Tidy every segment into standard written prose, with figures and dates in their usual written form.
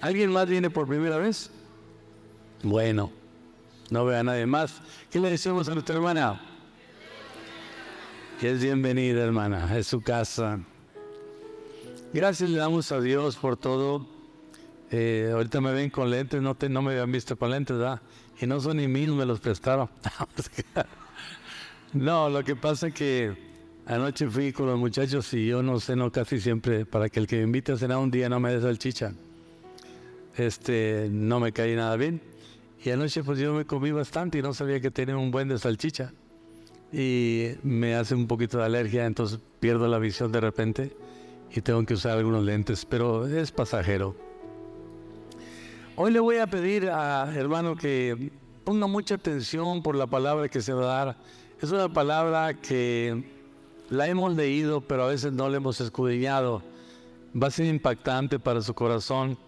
¿Alguien más viene por primera vez? Bueno, no veo a nadie más. ¿Qué le decimos a nuestra hermana? Que es bienvenida, hermana, es su casa. Gracias le damos a Dios por todo. Ahorita me ven con lentes, no me habían visto con lentes, ¿verdad? Y no son ni míos, me los prestaron. No, lo que pasa es que anoche fui con los muchachos y yo no ceno casi siempre, para que el que me invite a cenar un día no me dé salchicha. No me caí nada bien. Y anoche pues yo me comí bastante y no sabía que tenía un buen de salchicha. Y me hace un poquito de alergia, entonces pierdo la visión de repente y tengo que usar algunos lentes, pero es pasajero. Hoy le voy a pedir a hermano que ponga mucha atención por la palabra que se va a dar. Es una palabra que la hemos leído, pero a veces no la hemos escudriñado. Va a ser impactante para su corazón.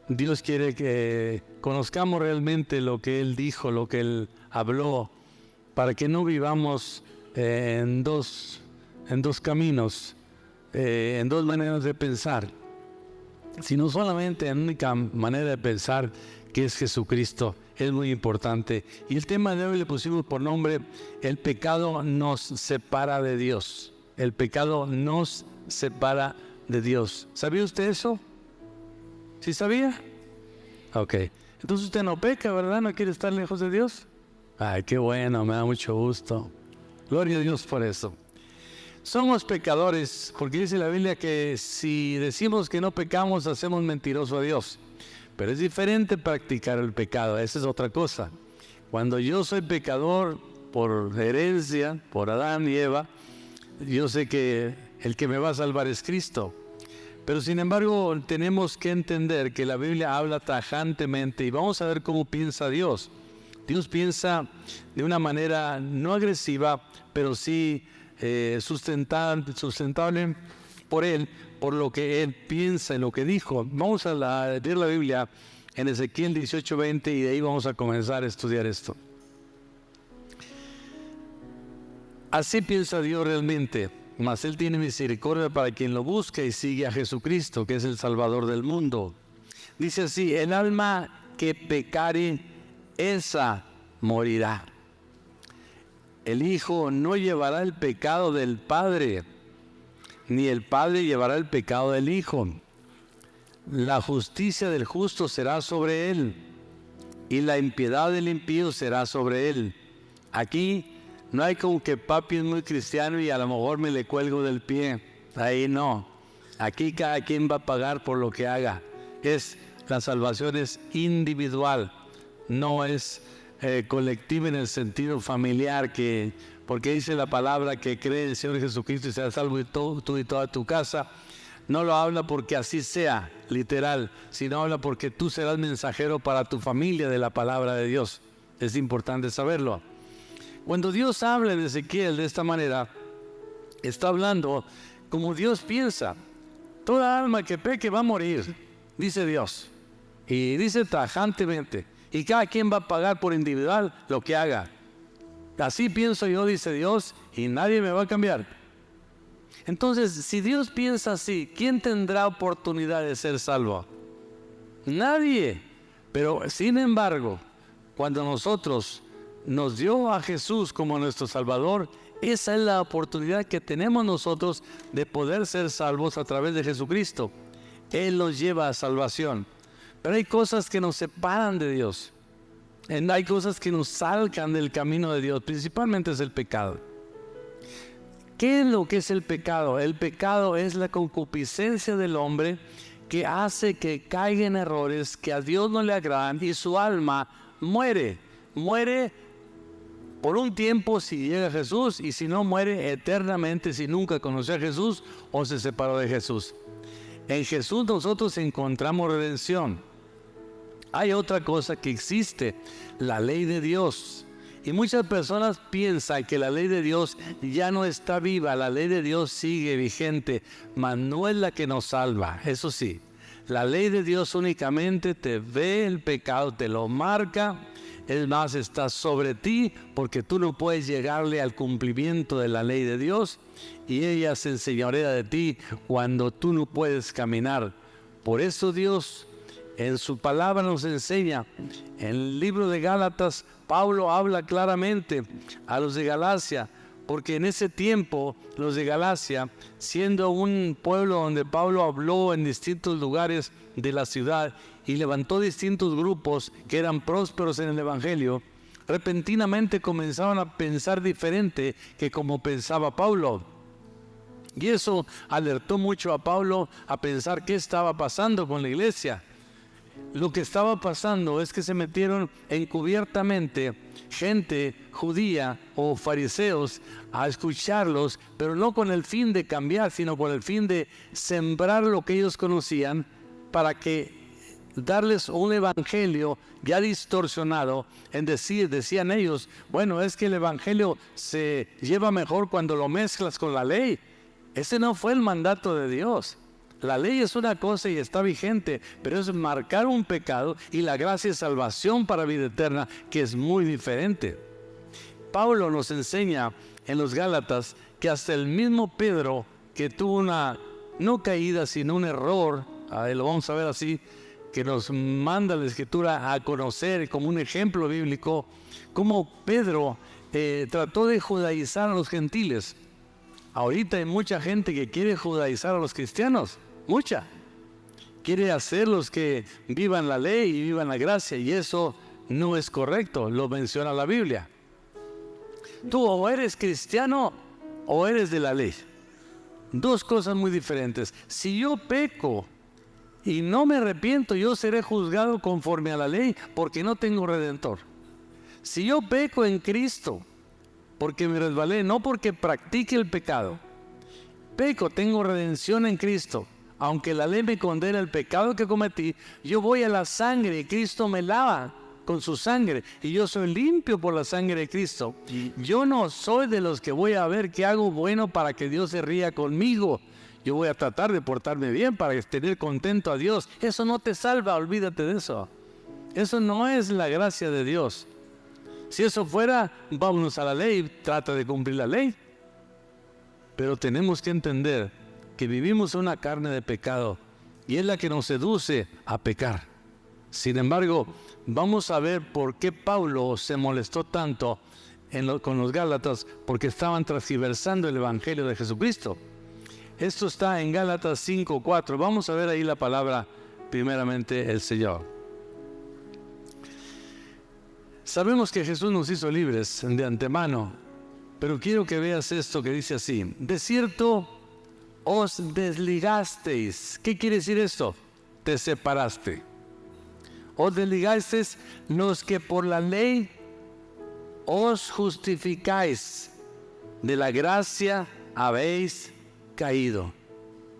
Dios quiere que conozcamos realmente lo que Él dijo, lo que Él habló, para que no vivamos en dos caminos, en dos maneras de pensar, sino solamente en única manera de pensar, que es Jesucristo. Es muy importante. Y el tema de hoy le pusimos por nombre: el pecado nos separa de Dios. El pecado nos separa de Dios. ¿Sabía usted eso? ¿Sí sabía? Ok. Entonces usted no peca, ¿verdad? ¿No quiere estar lejos de Dios? Ay, qué bueno, me da mucho gusto. Gloria a Dios por eso. Somos pecadores, porque dice la Biblia que si decimos que no pecamos, hacemos mentiroso a Dios. Pero es diferente practicar el pecado, esa es otra cosa. Cuando yo soy pecador por herencia, por Adán y Eva, yo sé que el que me va a salvar es Cristo. Pero sin embargo tenemos que entender que la Biblia habla tajantemente y vamos a ver cómo piensa Dios. Dios piensa de una manera no agresiva, pero sí sustentable por Él, por lo que Él piensa y lo que dijo. Vamos a leer la Biblia en Ezequiel 18:20 y de ahí vamos a comenzar a estudiar esto. Así piensa Dios realmente, mas Él tiene misericordia para quien lo busca y sigue a Jesucristo, que es el Salvador del mundo. Dice así: el alma que pecare, esa morirá. El Hijo no llevará el pecado del Padre, ni el Padre llevará el pecado del Hijo. La justicia del justo será sobre él, y la impiedad del impío será sobre él. Aquí no hay como que papi es muy cristiano y a lo mejor me le cuelgo del pie. Ahí no. Aquí cada quien va a pagar por lo que haga. La salvación es individual, no es colectiva en el sentido familiar, porque dice la palabra que cree en el Señor Jesucristo y será salvo tú y toda tu casa. No lo habla porque así sea, literal, sino habla porque tú serás mensajero para tu familia de la palabra de Dios. Es importante saberlo. Cuando Dios habla en Ezequiel de esta manera, está hablando como Dios piensa. Toda alma que peque va a morir, dice Dios. Y dice tajantemente, y cada quien va a pagar por individual lo que haga. Así pienso yo, dice Dios, y nadie me va a cambiar. Entonces, si Dios piensa así, ¿quién tendrá oportunidad de ser salvo? Nadie. Pero, sin embargo, cuando nosotros nos dio a Jesús como nuestro Salvador, esa es la oportunidad que tenemos nosotros de poder ser salvos a través de Jesucristo. Él nos lleva a salvación. Pero hay cosas que nos separan de Dios. Hay cosas que nos sacan del camino de Dios. Principalmente es el pecado. ¿Qué es lo que es el pecado? El pecado es la concupiscencia del hombre que hace que caiga en errores que a Dios no le agradan y su alma muere. Muere por un tiempo si llega a Jesús, y si no, muere eternamente si nunca conoció a Jesús o se separó de Jesús. En Jesús nosotros encontramos redención. Hay otra cosa que existe, la ley de Dios. Y muchas personas piensan que la ley de Dios ya no está viva, la ley de Dios sigue vigente, mas no es la que nos salva. Eso sí, la ley de Dios únicamente te ve el pecado, te lo marca. Es más, está sobre ti porque tú no puedes llegarle al cumplimiento de la ley de Dios y ella se enseñorea de ti cuando tú no puedes caminar. Por eso Dios en su palabra nos enseña. En el libro de Gálatas, Pablo habla claramente a los de Galacia, porque en ese tiempo los de Galacia, siendo un pueblo donde Pablo habló en distintos lugares de la ciudad y levantó distintos grupos que eran prósperos en el evangelio, repentinamente comenzaron a pensar diferente que como pensaba Pablo. Y eso alertó mucho a Pablo a pensar qué estaba pasando con la iglesia. Lo que estaba pasando es que se metieron encubiertamente gente judía o fariseos a escucharlos, pero no con el fin de cambiar, sino con el fin de sembrar lo que ellos conocían para que darles un evangelio ya distorsionado. Decían ellos, bueno, es que el evangelio se lleva mejor cuando lo mezclas con la ley. Ese no fue el mandato de Dios. La ley es una cosa y está vigente, pero es marcar un pecado, y la gracia es salvación para vida eterna, que es muy diferente. Pablo nos enseña en los Gálatas que hasta el mismo Pedro, que tuvo una, no caída, sino un error, lo vamos a ver así, que nos manda la Escritura a conocer como un ejemplo bíblico, como Pedro trató de judaizar a los gentiles. Ahorita hay mucha gente que quiere judaizar a los cristianos. Mucha. Quiere hacerlos que vivan la ley y vivan la gracia, y eso no es correcto, lo menciona la Biblia. Tú o eres cristiano o eres de la ley. Dos cosas muy diferentes. Si yo peco y no me arrepiento, yo seré juzgado conforme a la ley porque no tengo redentor. Si yo peco en Cristo porque me resbalé, no porque practique el pecado, peco, tengo redención en Cristo. Aunque la ley me condena el pecado que cometí, yo voy a la sangre y Cristo me lava con su sangre y yo soy limpio por la sangre de Cristo. Yo no soy de los que voy a ver qué hago bueno para que Dios se ría conmigo. Yo voy a tratar de portarme bien para tener contento a Dios. Eso no te salva, olvídate de eso. Eso no es la gracia de Dios. Si eso fuera, vámonos a la ley, trata de cumplir la ley. Pero tenemos que entender que vivimos una carne de pecado y es la que nos seduce a pecar. Sin embargo, vamos a ver por qué Pablo se molestó tanto con los Gálatas, porque estaban transgiversando el evangelio de Jesucristo. Esto está en Gálatas 5:4. Vamos a ver ahí la palabra, primeramente, el Señor. Sabemos que Jesús nos hizo libres de antemano, pero quiero que veas esto que dice así: de cierto, os desligasteis. ¿Qué quiere decir esto? Te separaste. Os desligasteis los que por la ley os justificáis. De la gracia habéis caído.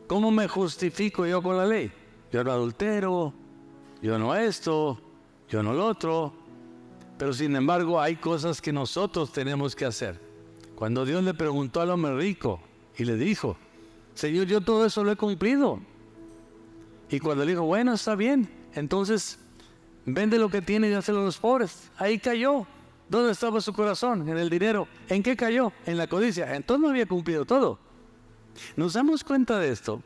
¿Cómo me justifico yo con la ley? Yo no adultero, yo no esto, yo no lo otro. Pero sin embargo hay cosas que nosotros tenemos que hacer. Cuando Dios le preguntó al hombre rico y le dijo: Señor, yo todo eso lo he cumplido. Y cuando le dijo: bueno, está bien, entonces vende lo que tiene y dáselo a los pobres. Ahí cayó. ¿Dónde estaba su corazón? En el dinero. ¿En qué cayó? En la codicia. Entonces no había cumplido todo. Nos damos cuenta de esto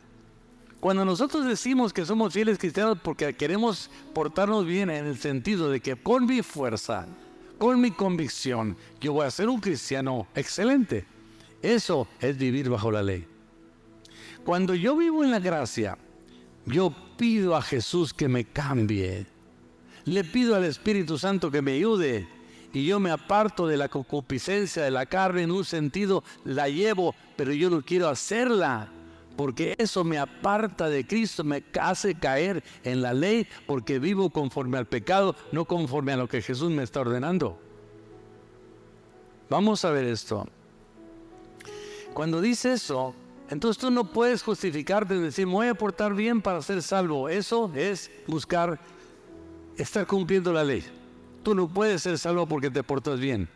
cuando nosotros decimos que somos fieles cristianos porque queremos portarnos bien, en el sentido de que con mi fuerza, con mi convicción, yo voy a ser un cristiano excelente. Eso es vivir bajo la ley. Cuando yo vivo en la gracia, yo pido a Jesús que me cambie. Le pido al Espíritu Santo que me ayude. Y yo me aparto de la concupiscencia de la carne. En un sentido la llevo, pero yo no quiero hacerla, porque eso me aparta de Cristo, me hace caer en la ley, porque vivo conforme al pecado, no conforme a lo que Jesús me está ordenando. Vamos a ver esto. Cuando dice eso, entonces tú no puedes justificarte y decir: me voy a portar bien para ser salvo. Eso es buscar estar cumpliendo la ley. Tú no puedes ser salvo porque te portas bien.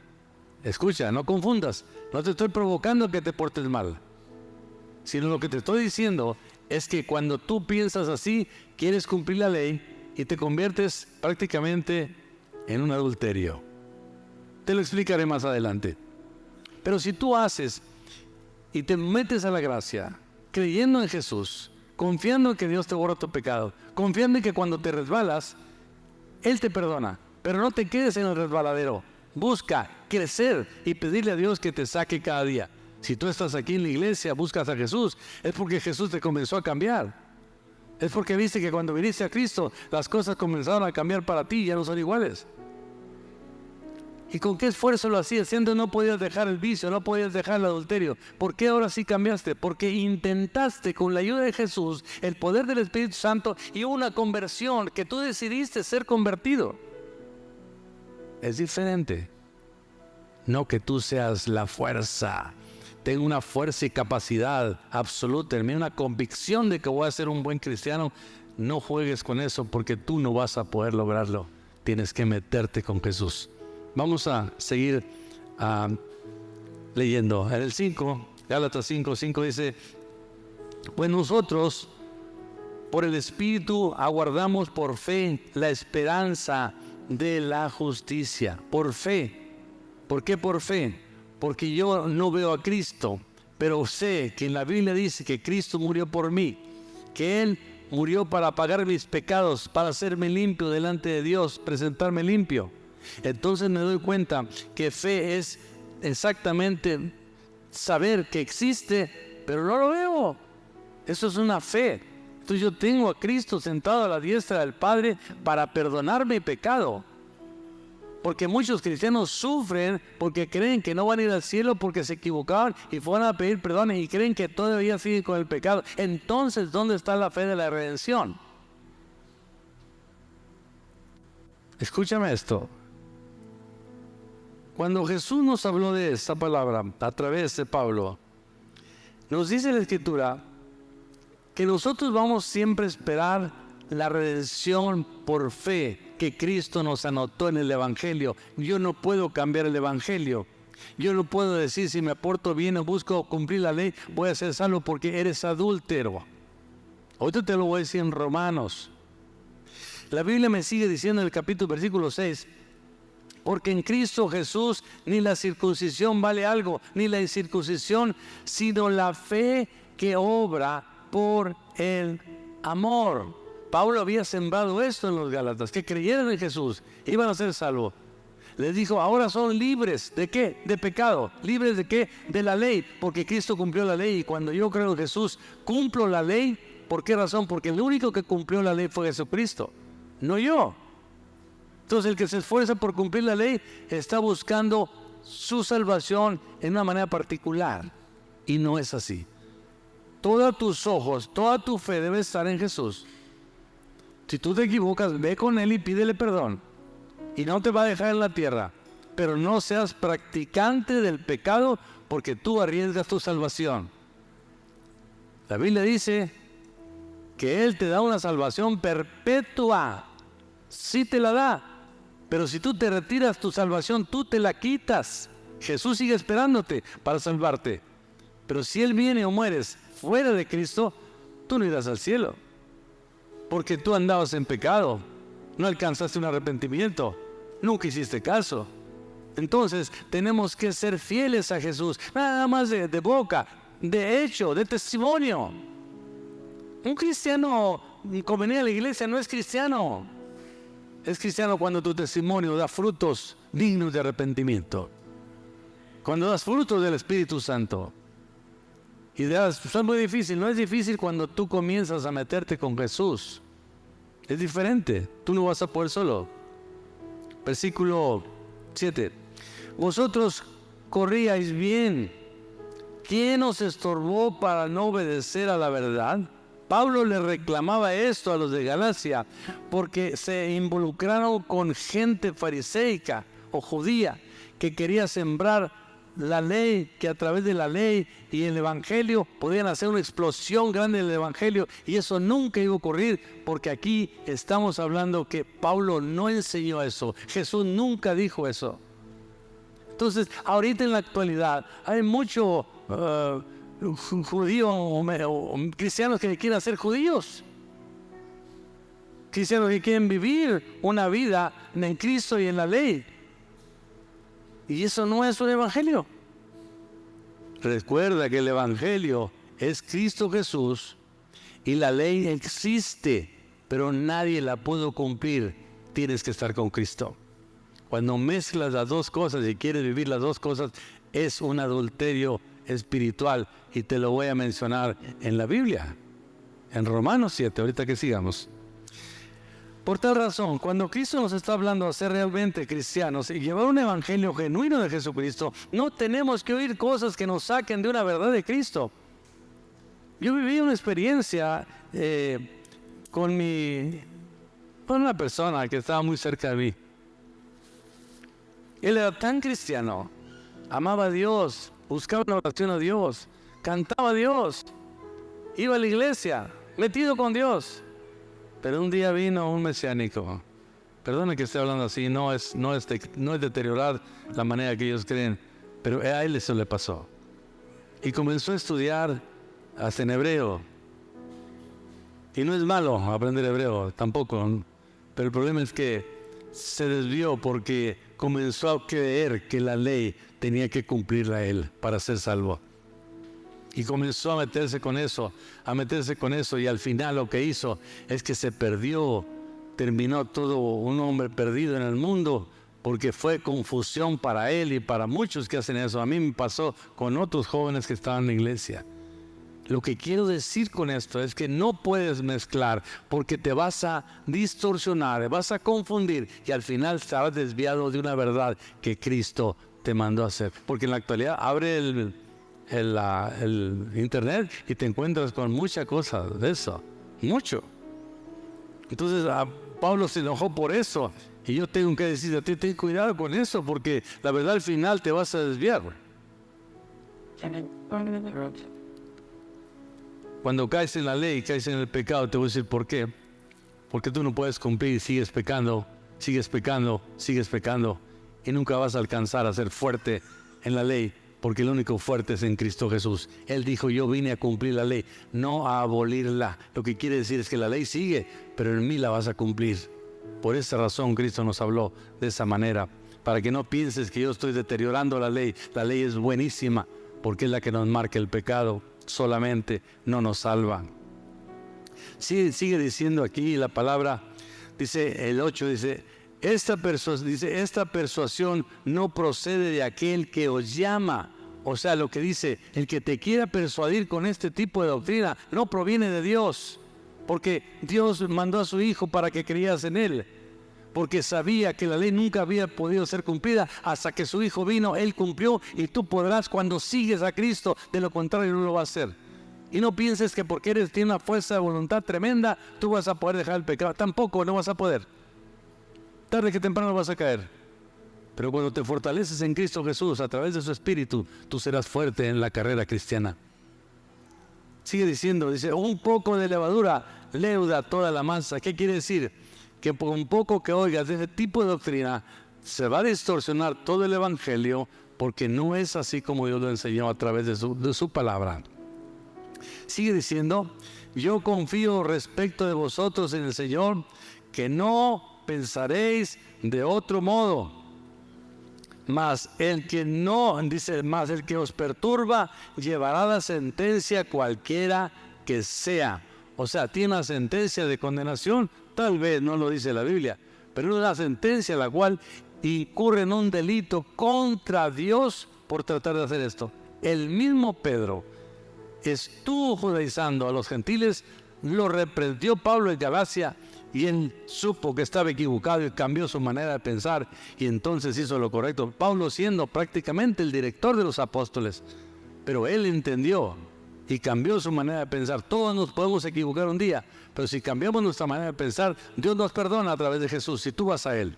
Escucha, no confundas. No te estoy provocando que te portes mal, sino lo que te estoy diciendo es que cuando tú piensas así, quieres cumplir la ley y te conviertes prácticamente en un adulterio. Te lo explicaré más adelante. Pero si tú haces y te metes a la gracia, creyendo en Jesús, confiando en que Dios te borra tu pecado, confiando en que cuando te resbalas, Él te perdona. Pero no te quedes en el resbaladero. Busca crecer y pedirle a Dios que te saque cada día. Si tú estás aquí en la iglesia, buscas a Jesús, es porque Jesús te comenzó a cambiar. Es porque viste que cuando viniste a Cristo, las cosas comenzaron a cambiar para ti y ya no son iguales. ¿Y con qué esfuerzo lo hacías? Siendo no podías dejar el vicio, no podías dejar el adulterio. ¿Por qué ahora sí cambiaste? Porque intentaste con la ayuda de Jesús, el poder del Espíritu Santo y una conversión que tú decidiste ser convertido. Es diferente. No que tú seas la fuerza. Tengo una fuerza y capacidad absoluta. En mí una convicción de que voy a ser un buen cristiano. No juegues con eso porque tú no vas a poder lograrlo. Tienes que meterte con Jesús. Vamos a seguir leyendo. En el 5, Gálatas 5 dice: pues nosotros por el Espíritu aguardamos por fe la esperanza de la justicia. Por fe. ¿Por qué por fe? Porque yo no veo a Cristo, pero sé que en la Biblia dice que Cristo murió por mí, que Él murió para pagar mis pecados, para hacerme limpio delante de Dios, presentarme limpio. Entonces me doy cuenta que fe es exactamente saber que existe, pero no lo veo. Eso es una fe. Entonces yo tengo a Cristo sentado a la diestra del Padre para perdonar mi pecado. Porque muchos cristianos sufren porque creen que no van a ir al cielo porque se equivocaron y fueron a pedir perdón y creen que todavía siguen con el pecado. Entonces, ¿dónde está la fe de la redención? Escúchame esto. Cuando Jesús nos habló de esta palabra a través de Pablo, nos dice la Escritura que nosotros vamos siempre a esperar la redención por fe que Cristo nos anotó en el Evangelio. Yo no puedo cambiar el Evangelio. Yo no puedo decir si me porto bien o busco cumplir la ley, voy a ser salvo porque eres adúltero. Ahorita te lo voy a decir en Romanos. La Biblia me sigue diciendo en el capítulo versículo 6, porque en Cristo Jesús ni la circuncisión vale algo, ni la incircuncisión, sino la fe que obra por el amor. Pablo había sembrado esto en los Gálatas, que creyeran en Jesús, iban a ser salvos. Les dijo, ahora son libres, ¿de qué? De pecado. ¿Libres de qué? De la ley, porque Cristo cumplió la ley. Y cuando yo creo en Jesús, cumplo la ley. ¿Por qué razón? Porque el único que cumplió la ley fue Jesucristo, no yo. Entonces el que se esfuerza por cumplir la ley está buscando su salvación en una manera particular. Y no es así. Todos tus ojos, toda tu fe debe estar en Jesús. Si tú te equivocas, ve con Él y pídele perdón. Y no te va a dejar en la tierra. Pero no seas practicante del pecado porque tú arriesgas tu salvación. La Biblia dice que Él te da una salvación perpetua. Sí te la da. Pero si tú te retiras tu salvación, tú te la quitas. Jesús sigue esperándote para salvarte. Pero si Él viene o mueres fuera de Cristo, tú no irás al cielo. Porque tú andabas en pecado, no alcanzaste un arrepentimiento, nunca hiciste caso. Entonces tenemos que ser fieles a Jesús, nada más de boca, de hecho, de testimonio. Un cristiano con venir a la iglesia no es cristiano. Es cristiano cuando tu testimonio da frutos dignos de arrepentimiento. Cuando das frutos del Espíritu Santo. Y son muy difícil, no es difícil cuando tú comienzas a meterte con Jesús. Es diferente, tú no vas a poder solo. Versículo 7. Vosotros corríais bien. ¿Quién os estorbó para no obedecer a la verdad? Pablo le reclamaba esto a los de Galacia porque se involucraron con gente fariseica o judía que quería sembrar la ley, que a través de la ley y el evangelio podían hacer una explosión grande del evangelio, y eso nunca iba a ocurrir porque aquí estamos hablando que Pablo no enseñó eso, Jesús nunca dijo eso. Entonces ahorita en la actualidad hay mucho judío o cristianos que quieren ser judíos, cristianos que quieren vivir una vida en Cristo y en la ley. Y eso no es un evangelio. Recuerda que el evangelio es Cristo Jesús Y la ley existe, pero nadie la pudo cumplir. Tienes que estar con Cristo. Cuando mezclas las dos cosas y quieres vivir las dos cosas, es un adulterio espiritual. Y te lo voy a mencionar en la Biblia, en Romanos 7, ahorita que sigamos. Por tal razón, cuando Cristo nos está hablando de ser realmente cristianos y llevar un evangelio genuino de Jesucristo, no tenemos que oír cosas que nos saquen de una verdad de Cristo. Yo viví una experiencia con una persona que estaba muy cerca de mí. Él era tan cristiano, amaba a Dios, buscaba una oración a Dios, cantaba a Dios, iba a la iglesia, metido con Dios. Pero un día vino un mesiánico. Perdone que esté hablando así, no es deteriorar la manera que ellos creen, pero a él eso le pasó. Y comenzó a estudiar hasta en hebreo. Y no es malo aprender hebreo, tampoco. Pero el problema es que se desvió porque comenzó a creer que la ley tenía que cumplirla él para ser salvo. Y comenzó a meterse con eso, y al final lo que hizo es que se perdió, terminó todo un hombre perdido en el mundo, porque fue confusión para él y para muchos que hacen eso. A mí me pasó con otros jóvenes que estaban en la iglesia. Lo que quiero decir con esto es que no puedes mezclar, porque te vas a distorsionar, vas a confundir y al final estarás desviado de una verdad que Cristo te mandó a hacer. Porque en la actualidad abre el internet y te encuentras con muchas cosas de eso, mucho. Entonces Pablo se enojó por eso y yo tengo que decir a ti, ten cuidado con eso, porque la verdad al final te vas a desviar. Cuando caes en la ley, caes en el pecado, te voy a decir por qué. Porque tú no puedes cumplir, sigues pecando y nunca vas a alcanzar a ser fuerte en la ley. Porque el único fuerte es en Cristo Jesús. Él dijo, yo vine a cumplir la ley, no a abolirla. Lo que quiere decir es que la ley sigue, pero en mí la vas a cumplir. Por esa razón Cristo nos habló de esa manera. Para que no pienses que yo estoy deteriorando la ley. La ley es buenísima, porque es la que nos marca el pecado. Solamente no nos salva. Sigue diciendo aquí la palabra, dice el 8, dice... Esta persuasión no procede de aquel que os llama. O sea, lo que dice, el que te quiera persuadir con este tipo de doctrina no proviene de Dios. Porque Dios mandó a su Hijo para que creías en Él. Porque sabía que la ley nunca había podido ser cumplida hasta que su Hijo vino, Él cumplió y tú podrás cuando sigues a Cristo. De lo contrario no lo va a hacer. Y no pienses que porque tienes una fuerza de voluntad tremenda, tú vas a poder dejar el pecado. Tampoco, no vas a poder. Tarde que temprano vas a caer. Pero cuando te fortaleces en Cristo Jesús a través de su Espíritu, tú serás fuerte en la carrera cristiana. Sigue diciendo, dice, un poco de levadura leuda toda la masa. ¿Qué quiere decir? Que por un poco que oigas de ese tipo de doctrina, se va a distorsionar todo el Evangelio, porque no es así como Dios lo enseñó a través de su palabra. Sigue diciendo, yo confío respecto de vosotros en el Señor, que no pensaréis de otro modo, mas el que os perturba llevará la sentencia cualquiera que sea. O sea, tiene una sentencia de condenación, tal vez no lo dice la Biblia, pero es una sentencia la cual incurre en un delito contra Dios por tratar de hacer esto. El mismo Pedro estuvo judaizando a los gentiles, lo reprendió Pablo en Galacia, y él supo que estaba equivocado y cambió su manera de pensar y entonces hizo lo correcto. Pablo siendo prácticamente el director de los apóstoles, pero él entendió y cambió su manera de pensar. Todos nos podemos equivocar un día, pero si cambiamos nuestra manera de pensar, Dios nos perdona a través de Jesús, si tú vas a Él.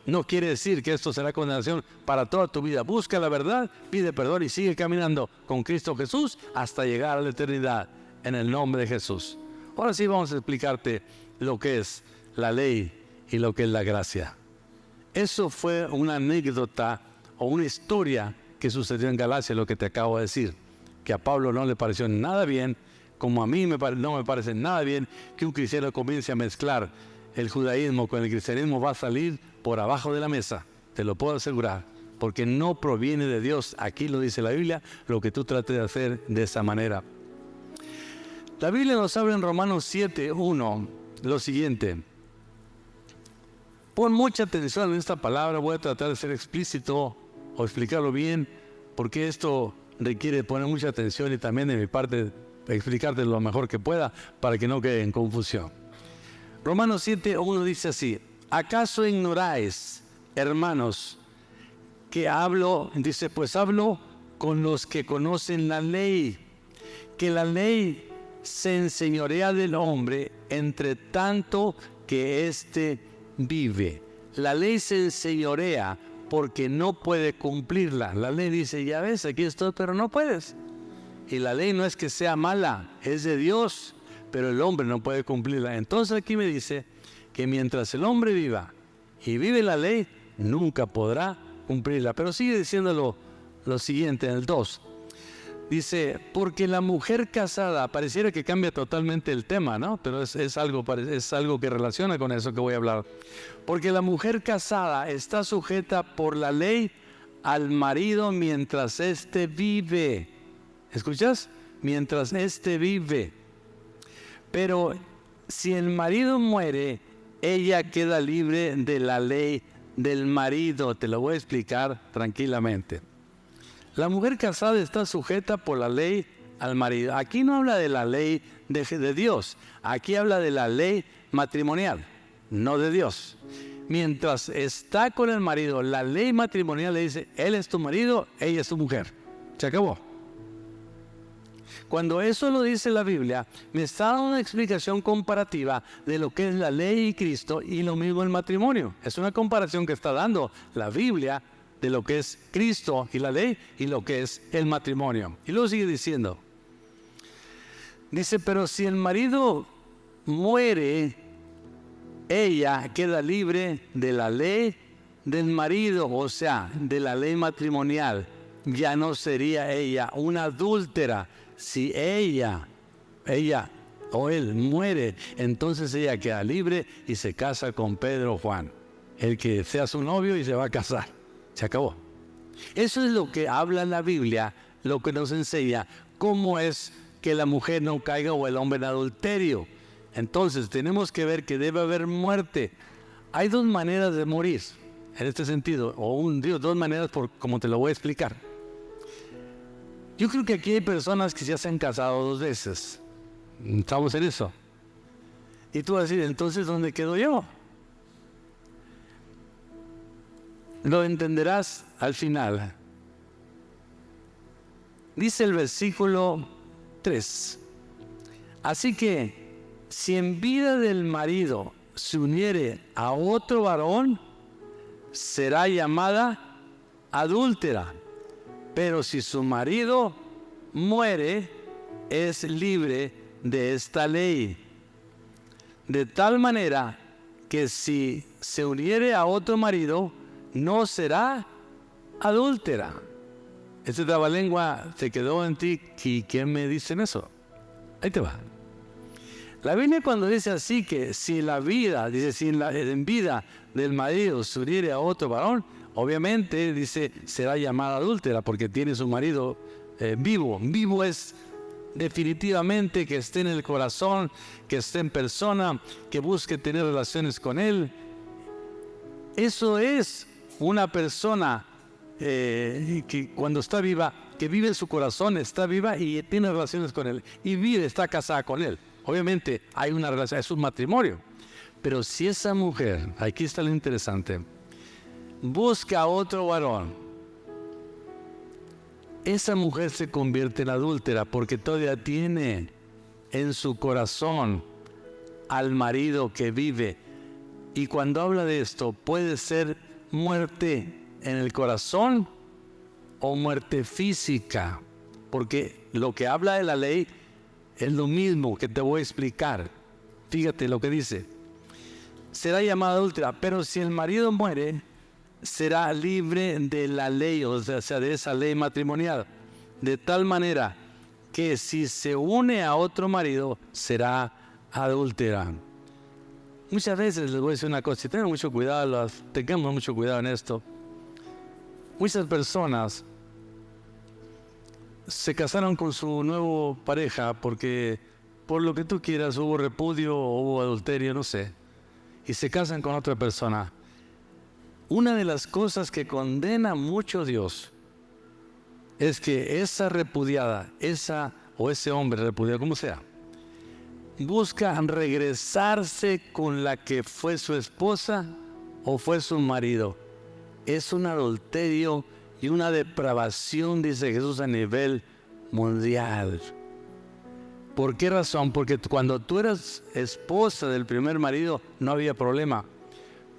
No quiere decir que esto será condenación para toda tu vida. Busca la verdad, pide perdón y sigue caminando con Cristo Jesús hasta llegar a la eternidad en el nombre de Jesús. Ahora sí vamos a explicarte lo que es la ley y lo que es la gracia. Eso fue una anécdota o una historia que sucedió en Galacia, lo que te acabo de decir, que a Pablo no le pareció nada bien, como a mí no me parece nada bien que un cristiano comience a mezclar el judaísmo con el cristianismo. Va a salir por abajo de la mesa, te lo puedo asegurar, porque no proviene de Dios. Aquí lo dice la Biblia, lo que tú trates de hacer de esa manera. La Biblia nos habla en Romanos 7:1 lo siguiente. Pon mucha atención en esta palabra, voy a tratar de ser explícito o explicarlo bien, porque esto requiere poner mucha atención y también de mi parte explicarte lo mejor que pueda para que no quede en confusión. Romanos 7:1 dice así: ¿acaso ignoráis, hermanos, que hablo? Dice, pues hablo con los que conocen la ley, que la ley se enseñorea del hombre entre tanto que éste vive. La ley se enseñorea porque no puede cumplirla. La ley dice, ya ves, aquí estoy, pero no puedes. Y la ley no es que sea mala, es de Dios, pero el hombre no puede cumplirla. Entonces aquí me dice que mientras el hombre viva y vive la ley, nunca podrá cumplirla. Pero sigue diciendo lo siguiente en el 2. Dice, porque la mujer casada, pareciera que cambia totalmente el tema, ¿no? Pero es algo que relaciona con eso que voy a hablar. Porque la mujer casada está sujeta por la ley al marido mientras éste vive. ¿Escuchas? Mientras éste vive. Pero si el marido muere, ella queda libre de la ley del marido. Te lo voy a explicar tranquilamente. La mujer casada está sujeta por la ley al marido. Aquí no habla de la ley de Dios. Aquí habla de la ley matrimonial, no de Dios. Mientras está con el marido, la ley matrimonial le dice, él es tu marido, ella es tu mujer. Se acabó. Cuando eso lo dice la Biblia, me está dando una explicación comparativa de lo que es la ley y Cristo y lo mismo el matrimonio. Es una comparación que está dando la Biblia de lo que es Cristo y la ley y lo que es el matrimonio. Y luego sigue diciendo, dice, pero si el marido muere, ella queda libre de la ley del marido, o sea, de la ley matrimonial. Ya no sería ella una adúltera. Si ella o él muere, entonces ella queda libre y se casa con Pedro o Juan, el que sea su novio, y se va a casar. Se acabó. Eso es lo que habla la Biblia, lo que nos enseña cómo es que la mujer no caiga o el hombre en adulterio. Entonces tenemos que ver que debe haber muerte. Hay dos maneras de morir, en este sentido, dos maneras como te lo voy a explicar. Yo creo que aquí hay personas que ya se han casado 2 veces. Estamos en eso. Y tú vas a decir, entonces, ¿dónde quedo yo? Lo entenderás al final. Dice el versículo 3. Así que, si en vida del marido se uniere a otro varón, será llamada adúltera. Pero si su marido muere, es libre de esta ley. De tal manera que si se uniere a otro marido, no será adúltera. Este trabalengua se quedó en ti. ¿Y quién me dice eso? Ahí te va. La Biblia cuando dice así que si en vida del marido se uniere a otro varón, obviamente dice será llamada adúltera porque tiene su marido vivo. Vivo es definitivamente que esté en el corazón, que esté en persona, que busque tener relaciones con él. Eso es una persona que cuando está viva, que vive en su corazón, está viva y tiene relaciones con él. Y vive, está casada con él. Obviamente hay una relación, es un matrimonio. Pero si esa mujer, aquí está lo interesante, busca a otro varón, esa mujer se convierte en adúltera porque todavía tiene en su corazón al marido que vive. Y cuando habla de esto, puede ser muerte en el corazón o muerte física, porque lo que habla de la ley es lo mismo que te voy a explicar. Fíjate lo que dice. Será llamada adúltera, pero si el marido muere, será libre de la ley, o sea, de esa ley matrimonial, de tal manera que si se une a otro marido, será adúltera. Muchas veces les voy a decir una cosa, y tengamos mucho cuidado en esto. Muchas personas se casaron con su nueva pareja porque por lo que tú quieras, hubo repudio, hubo adulterio, no sé, y se casan con otra persona, una de las cosas que condena mucho Dios es que esa repudiada, esa o ese hombre repudiado, como sea, busca regresarse con la que fue su esposa o fue su marido. Es un adulterio y una depravación, dice Jesús, a nivel mundial. ¿Por qué razón? Porque cuando tú eras esposa del primer marido no había problema.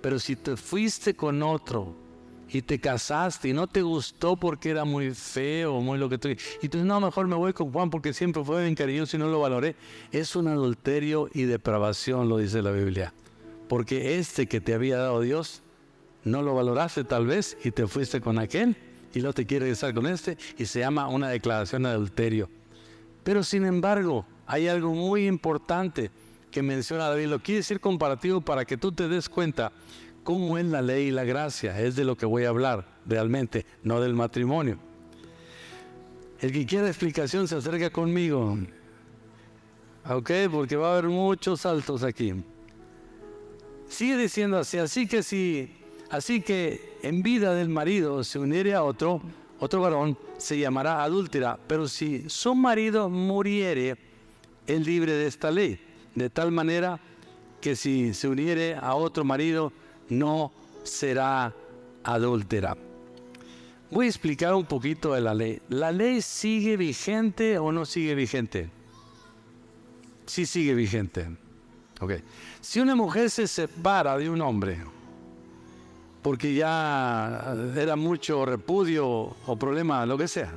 Pero si te fuiste con otro y te casaste y no te gustó porque era muy feo, muy lo que tú... Y tú, no, mejor me voy con Juan porque siempre fue bien cariñoso y no lo valoré. Es un adulterio y depravación, lo dice la Biblia. Porque este que te había dado Dios, no lo valoraste tal vez y te fuiste con aquel y luego te quiere regresar con este y se llama una declaración de adulterio. Pero sin embargo, hay algo muy importante que menciona David. Lo quiere decir comparativo para que tú te des cuenta cómo es la ley y la gracia. Es de lo que voy a hablar realmente, no del matrimonio. El que quiera explicación se acerca conmigo. Ok, porque va a haber muchos saltos aquí. Sigue diciendo así, así que en vida del marido se uniere a otro varón, se llamará adúltera. Pero si su marido muriere, es libre de esta ley. De tal manera que si se uniere a otro marido, no será adúltera. Voy a explicar un poquito de la ley. ¿La ley sigue vigente o no sigue vigente? Sí sigue vigente. Okay. Si una mujer se separa de un hombre porque ya era mucho repudio o problema, lo que sea,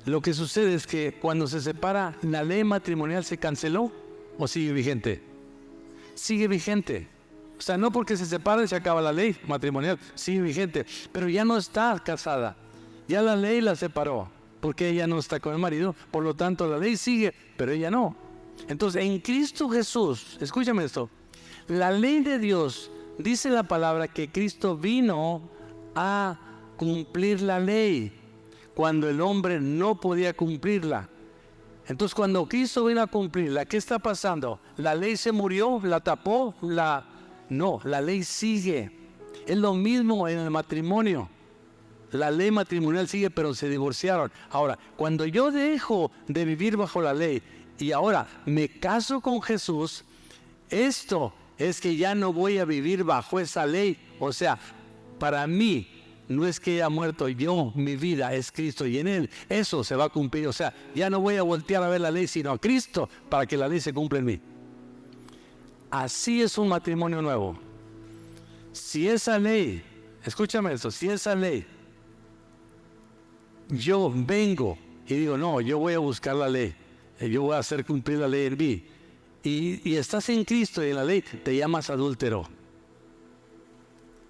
lo que sucede es que cuando se separa, ¿la ley matrimonial se canceló o sigue vigente? Sigue vigente. O sea, no porque se separen se acaba la ley matrimonial, sigue vigente, pero ya no está casada. Ya la ley la separó, porque ella no está con el marido, por lo tanto la ley sigue, pero ella no. Entonces, en Cristo Jesús, escúchame esto, la ley de Dios, dice la palabra que Cristo vino a cumplir la ley cuando el hombre no podía cumplirla. Entonces, cuando Cristo vino a cumplirla, ¿qué está pasando? ¿La ley se murió? ¿La tapó? No, la ley sigue. Es lo mismo en el matrimonio. La ley matrimonial sigue, pero se divorciaron. Ahora, cuando yo dejo de vivir bajo la ley y ahora me caso con Jesús, esto es que ya no voy a vivir bajo esa ley. O sea, para mí no es que haya muerto yo, mi vida es Cristo y en Él eso se va a cumplir. O sea, ya no voy a voltear a ver la ley, sino a Cristo para que la ley se cumpla en mí. Así es un matrimonio nuevo. Si esa ley, escúchame esto, si esa ley, yo vengo y digo, no, yo voy a buscar la ley, yo voy a hacer cumplir la ley en mí, y estás en Cristo y en la ley, te llamas adúltero.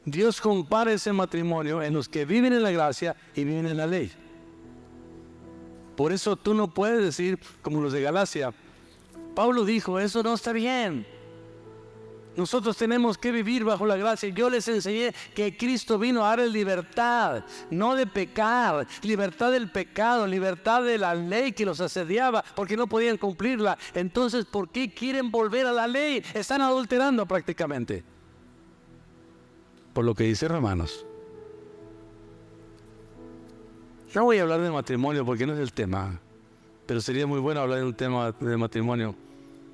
Dios compara ese matrimonio en los que viven en la gracia y viven en la ley. Por eso tú no puedes decir, como los de Galacia, Pablo dijo, eso no está bien. Nosotros tenemos que vivir bajo la gracia. Yo les enseñé que Cristo vino a dar libertad, no de pecar, libertad del pecado, libertad de la ley que los asediaba porque no podían cumplirla. Entonces, ¿por qué quieren volver a la ley? Están adulterando prácticamente. Por lo que dice Romanos. No voy a hablar de matrimonio porque no es el tema, pero sería muy bueno hablar de un tema de matrimonio.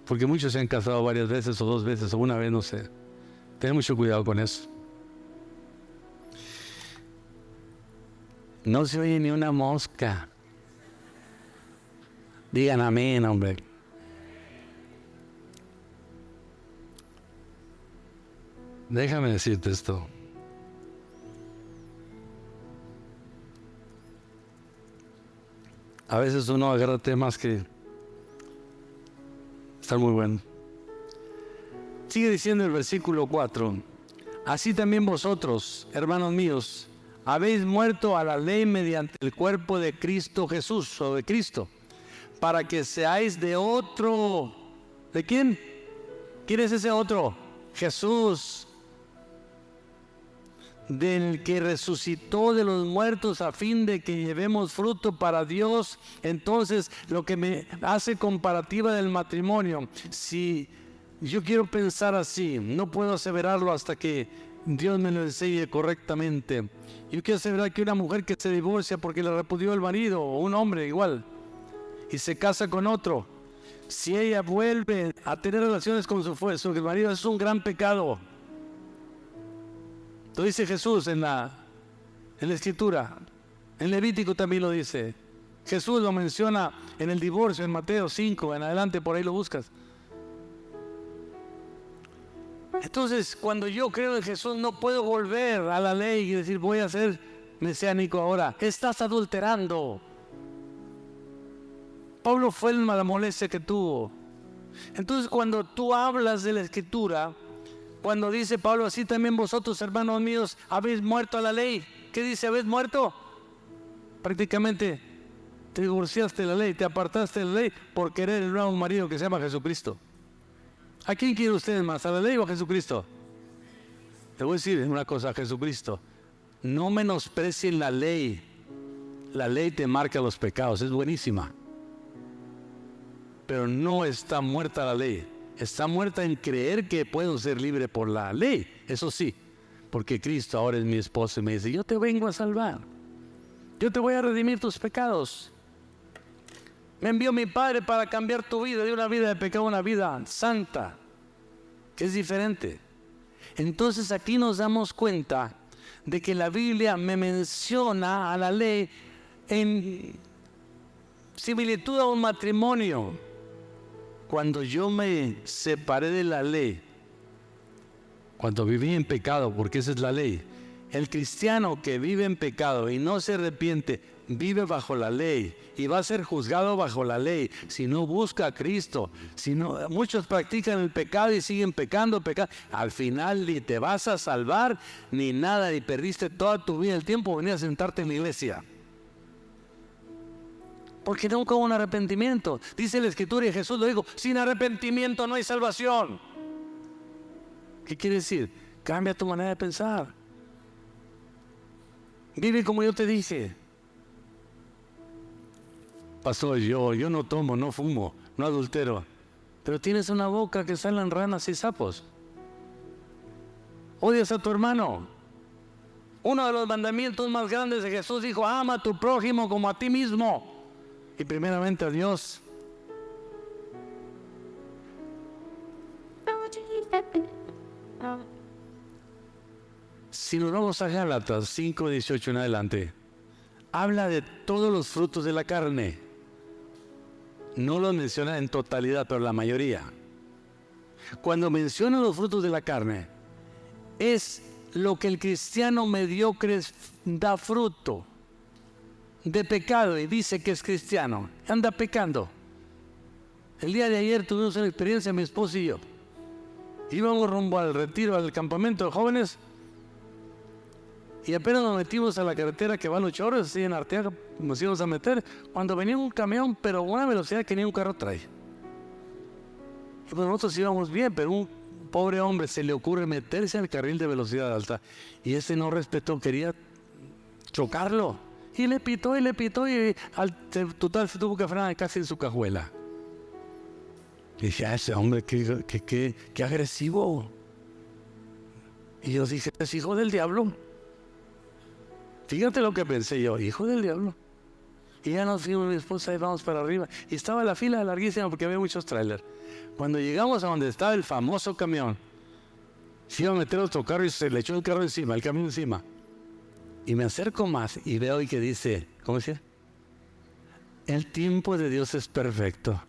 Porque muchos se han casado varias veces o 2 veces o una vez, no sé. Ten mucho cuidado con eso. No se oye ni una mosca. Digan amén, hombre. Déjame decirte esto. A veces uno agarra temas que están muy buenos. Sigue diciendo el versículo 4. Así también vosotros, hermanos míos, habéis muerto a la ley mediante el cuerpo de Cristo Jesús, o de Cristo, para que seáis de otro. ¿De quién? ¿Quién es ese otro? Jesús. del que resucitó de los muertos a fin de que llevemos fruto para Dios. Entonces, lo que me hace comparativa del matrimonio, si yo quiero pensar así, no puedo aseverarlo hasta que Dios me lo enseñe correctamente. Yo quiero aseverar que una mujer que se divorcia porque le repudió el marido, o un hombre igual, y se casa con otro, si ella vuelve a tener relaciones con su marido, es un gran pecado. Lo dice Jesús en la Escritura. En Levítico también lo dice. Jesús lo menciona en el divorcio, en Mateo 5, en adelante, por ahí lo buscas. Entonces, cuando yo creo en Jesús, no puedo volver a la ley y decir, voy a ser mesiánico ahora. Estás adulterando. Pablo fue en la molestia que tuvo. Entonces, cuando tú hablas de la Escritura, cuando dice Pablo, así también vosotros, hermanos míos, habéis muerto a la ley. ¿Qué dice? ¿Habéis muerto? Prácticamente te divorciaste de la ley, te apartaste de la ley por querer el nuevo marido que se llama Jesucristo. ¿A quién quiere ustedes más? ¿A la ley o a Jesucristo? Le voy a decir una cosa, a Jesucristo. No menosprecien la ley. La ley te marca los pecados, es buenísima. Pero no está muerta la ley. Está muerta en creer que puedo ser libre por la ley. Eso sí, porque Cristo ahora es mi esposo y me dice, yo te vengo a salvar. Yo te voy a redimir tus pecados. Me envió mi Padre para cambiar tu vida de una vida de pecado a una vida santa, que es diferente. Entonces aquí nos damos cuenta de que la Biblia me menciona a la ley en similitud a un matrimonio. Cuando yo me separé de la ley, cuando viví en pecado, porque esa es la ley, el cristiano que vive en pecado y no se arrepiente, vive bajo la ley y va a ser juzgado bajo la ley si no busca a Cristo. Si no, muchos practican el pecado y siguen pecando. Al final ni te vas a salvar ni nada, y perdiste toda tu vida, el tiempo de venir a sentarte en la iglesia. Porque nunca hubo un arrepentimiento. Dice la Escritura y Jesús lo dijo, sin arrepentimiento no hay salvación. ¿Qué quiere decir? Cambia tu manera de pensar. Vive como yo te dije. Pastor, yo no tomo, no fumo, no adultero. Pero tienes una boca que salen ranas y sapos. Odias a tu hermano. Uno de los mandamientos más grandes de Jesús dijo, ama a tu prójimo como a ti mismo. Y primeramente a Dios. Si nos vamos a Gálatas 5:18 en adelante, habla de todos los frutos de la carne. No los menciona en totalidad, pero la mayoría. Cuando menciona los frutos de la carne, es lo que el cristiano mediocre da fruto de pecado y dice que es cristiano. Anda pecando. El día de ayer tuvimos una experiencia, mi esposo y yo. Íbamos rumbo al retiro, al campamento de jóvenes, y apenas nos metimos a la carretera que va a los Chorros, así en Arteaga, nos íbamos a meter, cuando venía un camión, pero a una velocidad que ni un carro trae. Y pues nosotros íbamos bien, pero un pobre hombre se le ocurre meterse al carril de velocidad alta, y ese no respetó, quería chocarlo, y le pitó, y al total se tuvo que frenar casi en su cajuela. Y dije, ese hombre, qué agresivo. Y yo dije, es hijo del diablo. Fíjate lo que pensé yo, hijo del diablo. Y ya nos fuimos, mi esposa, y vamos para arriba. Y estaba la fila larguísima porque había muchos trailers. Cuando llegamos a donde estaba el famoso camión, se iba a meter otro carro y se le echó el carro encima, el camión encima. Y me acerco más y veo y que dice, ¿cómo decía? El tiempo de Dios es perfecto.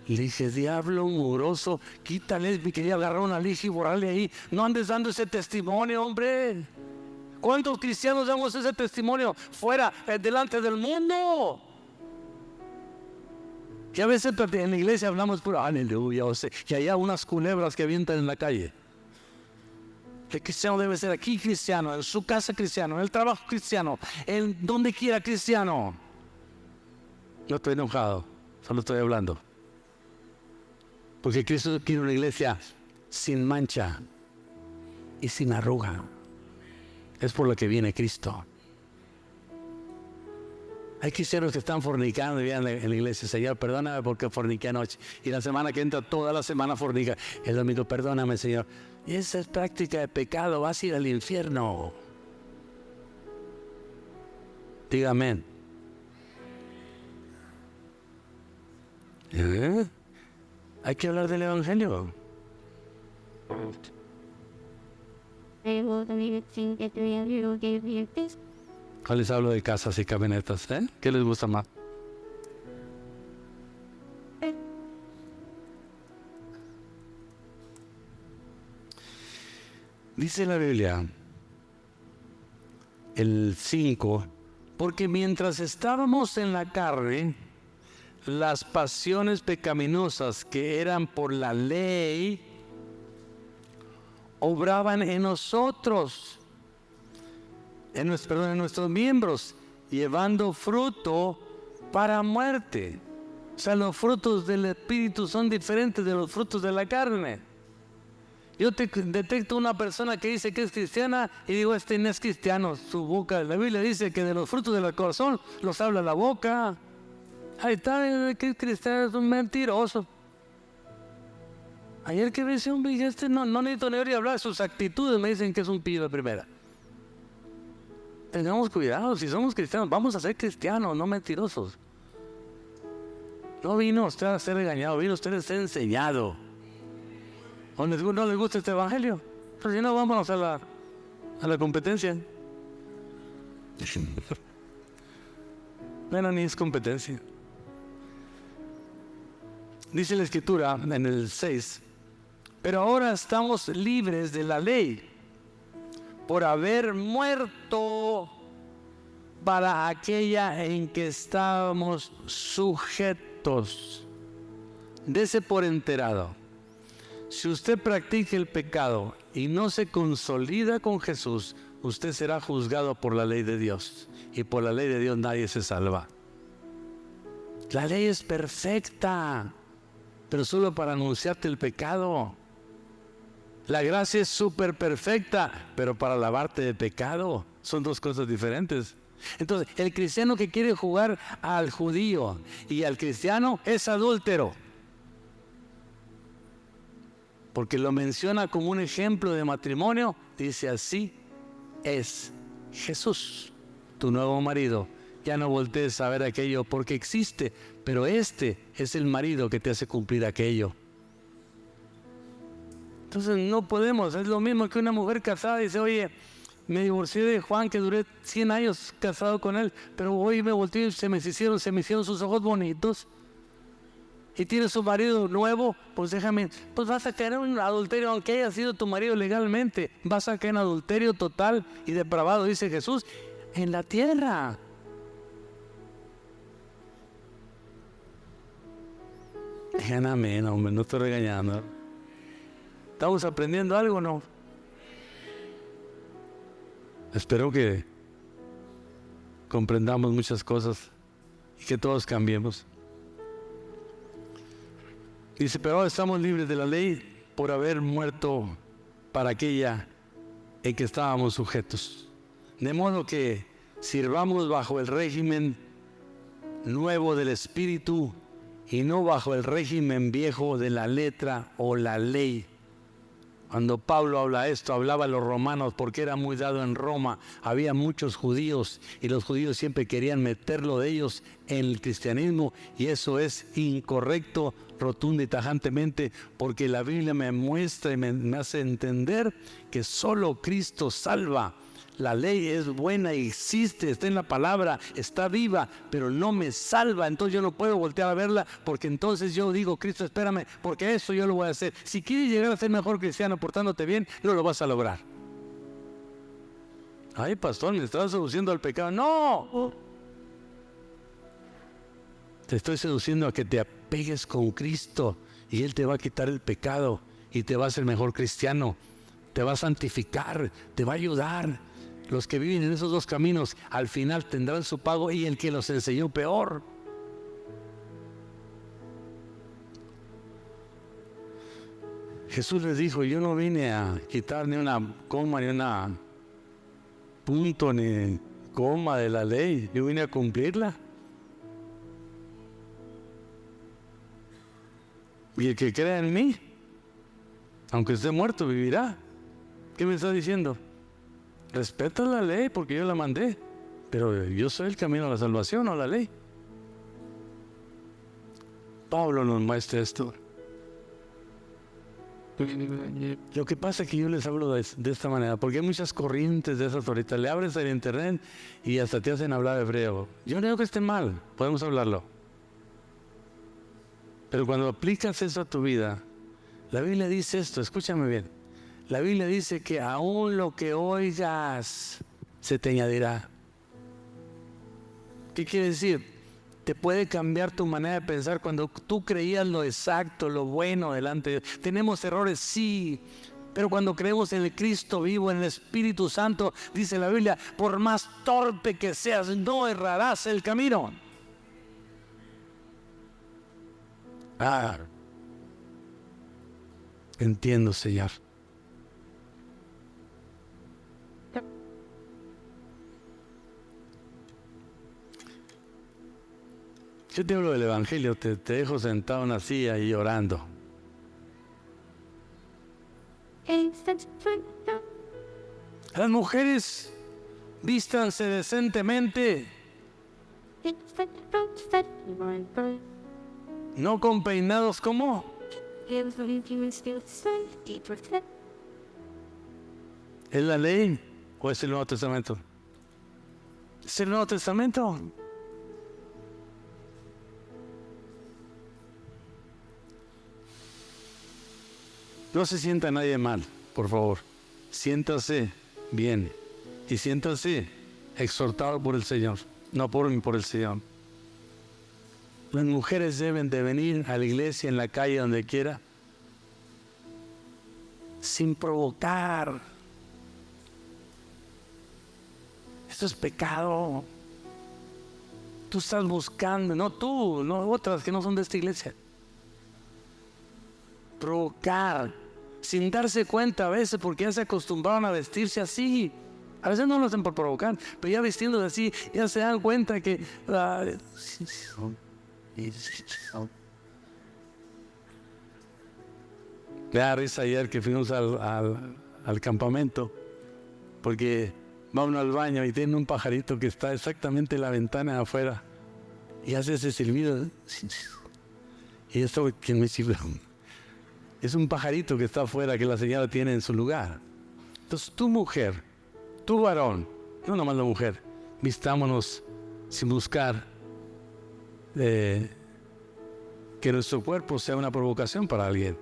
Le dije, diablo mugroso, quítale, me quería agarrar una lija y borrarle ahí. No andes dando ese testimonio, hombre. ¿Cuántos cristianos damos ese testimonio fuera, delante del mundo? Que a veces en la iglesia hablamos puro aleluya, o sea, que haya unas culebras que avientan en la calle. El cristiano debe ser aquí cristiano, en su casa cristiano, en el trabajo cristiano, en donde quiera cristiano. No estoy enojado, solo estoy hablando. Porque Cristo quiere una iglesia sin mancha y sin arruga. es por la que viene Cristo. Hay cristianos que están fornicando y vienen en la iglesia: Señor, perdóname porque forniqué anoche. Y la semana que entra, toda la semana fornica. El domingo: perdóname, Señor. Y esa es práctica de pecado, vas a ir al infierno. Diga amén. Hay que hablar del evangelio. Les hablo de casas y camionetas, ¿eh? ¿Qué les gusta más? Dice la Biblia, el 5, porque mientras estábamos en la carne, las pasiones pecaminosas que eran por la ley obraban en nosotros, en nuestros miembros, llevando fruto para muerte. O sea, los frutos del Espíritu son diferentes de los frutos de la carne. Yo detecto una persona que dice que es cristiana y digo: este no es cristiano. Su boca, la Biblia dice que de los frutos del corazón los habla la boca. Ahí está, que es cristiano, es un mentiroso. Ayer que me decía un dije: este no necesito ni hablar, sus actitudes me dicen que es un pillo de primera. Tengamos cuidado, si somos cristianos, vamos a ser cristianos, no mentirosos. No vino usted a ser regañado, vino usted a ser enseñado. ¿O no les gusta este evangelio? Pero si no, vámonos a la competencia. Bueno, ni es competencia. Dice la Escritura en el 6, pero ahora estamos libres de la ley por haber muerto para aquella en que estábamos sujetos. Dese por enterado. Si usted practica el pecado y no se consolida con Jesús, usted será juzgado por la ley de Dios. Y por la ley de Dios nadie se salva. La ley es perfecta, pero solo para anunciarte el pecado. La gracia es súper perfecta, pero para lavarte de pecado. Son dos cosas diferentes. Entonces, el cristiano que quiere jugar al judío y al cristiano es adúltero. Porque lo menciona como un ejemplo de matrimonio. Dice: así es Jesús, tu nuevo marido. Ya no voltees a ver aquello porque existe, pero este es el marido que te hace cumplir aquello. Entonces no podemos, es lo mismo que una mujer casada dice: oye, me divorcié de Juan, que duré 100 años casado con él, pero hoy me volteé y se me hicieron sus ojos bonitos. Y tiene su marido nuevo, pues vas a caer en un adulterio, aunque haya sido tu marido legalmente. Vas a caer en adulterio total y depravado, dice Jesús, en la tierra. Digan amén, hombre, no estoy regañando. ¿Estamos aprendiendo algo o no? Espero que comprendamos muchas cosas y que todos cambiemos. Dice: pero ahora estamos libres de la ley por haber muerto para aquella en que estábamos sujetos. De modo que sirvamos bajo el régimen nuevo del Espíritu y no bajo el régimen viejo de la letra o la ley. Cuando Pablo habla esto, hablaba a los romanos porque era muy dado en Roma. Había muchos judíos y los judíos siempre querían meterlo de ellos en el cristianismo, y eso es incorrecto, rotundo y tajantemente, porque la Biblia me muestra y me hace entender que solo Cristo salva. La ley es buena, existe, está en la palabra, está viva, pero no me salva. Entonces yo no puedo voltear a verla, porque entonces yo digo: Cristo, espérame, porque eso yo lo voy a hacer. Si quieres llegar a ser mejor cristiano portándote bien, no lo vas a lograr. Ay, pastor, me estás seduciendo al pecado. ¡No! Te estoy seduciendo a que te apegues con Cristo y Él te va a quitar el pecado y te va a hacer mejor cristiano. Te va a santificar, te va a ayudar. Los que viven en esos dos caminos al final tendrán su pago, y el que los enseñó peor. Jesús les dijo: yo no vine a quitar ni una coma ni una punto ni coma de la ley. Yo vine a cumplirla. Y el que crea en mí, aunque esté muerto, vivirá. ¿Qué me está diciendo? Respeta la ley porque yo la mandé, pero yo soy el camino a la salvación, no la ley. Pablo nos muestra esto. Lo que pasa es que yo les hablo de esta manera, porque hay muchas corrientes de esas ahorita. Le abres el internet y hasta te hacen hablar hebreo. Yo no digo que esté mal, podemos hablarlo. Pero cuando aplicas eso a tu vida, la Biblia dice esto, escúchame bien. La Biblia dice que aún lo que oigas se te añadirá. ¿Qué quiere decir? Te puede cambiar tu manera de pensar cuando tú creías lo exacto, lo bueno delante de Dios. Tenemos errores, sí, pero cuando creemos en el Cristo vivo, en el Espíritu Santo, dice la Biblia, por más torpe que seas, no errarás el camino. Entiendo, Señor. Yo te hablo del Evangelio, te dejo sentado en una silla y llorando. Las mujeres vístanse decentemente, no con peinados como. ¿Es la ley o es el Nuevo Testamento? ¿Es el Nuevo Testamento? No se sienta nadie mal, por favor. Siéntase bien y siéntase exhortado por el Señor, no por mí, por el Señor. Las mujeres deben de venir a la iglesia, en la calle, donde quiera, sin provocar. Esto es pecado. Tú estás buscando, no tú, no otras que no son de esta iglesia. Provocar. Sin darse cuenta a veces, porque ya se acostumbraron a vestirse así. A veces no lo hacen por provocar, pero ya vistiéndose así, ya se dan cuenta que... Me da risa ayer que fuimos al campamento, porque vamos al baño y tiene un pajarito que está exactamente en la ventana de afuera y hace ese silbido. Y esto, ¿quién me silba? Es un pajarito que está afuera, que la señora tiene en su lugar. Entonces, tu mujer, tu varón, no nomás la mujer, vistámonos sin buscar que nuestro cuerpo sea una provocación para alguien.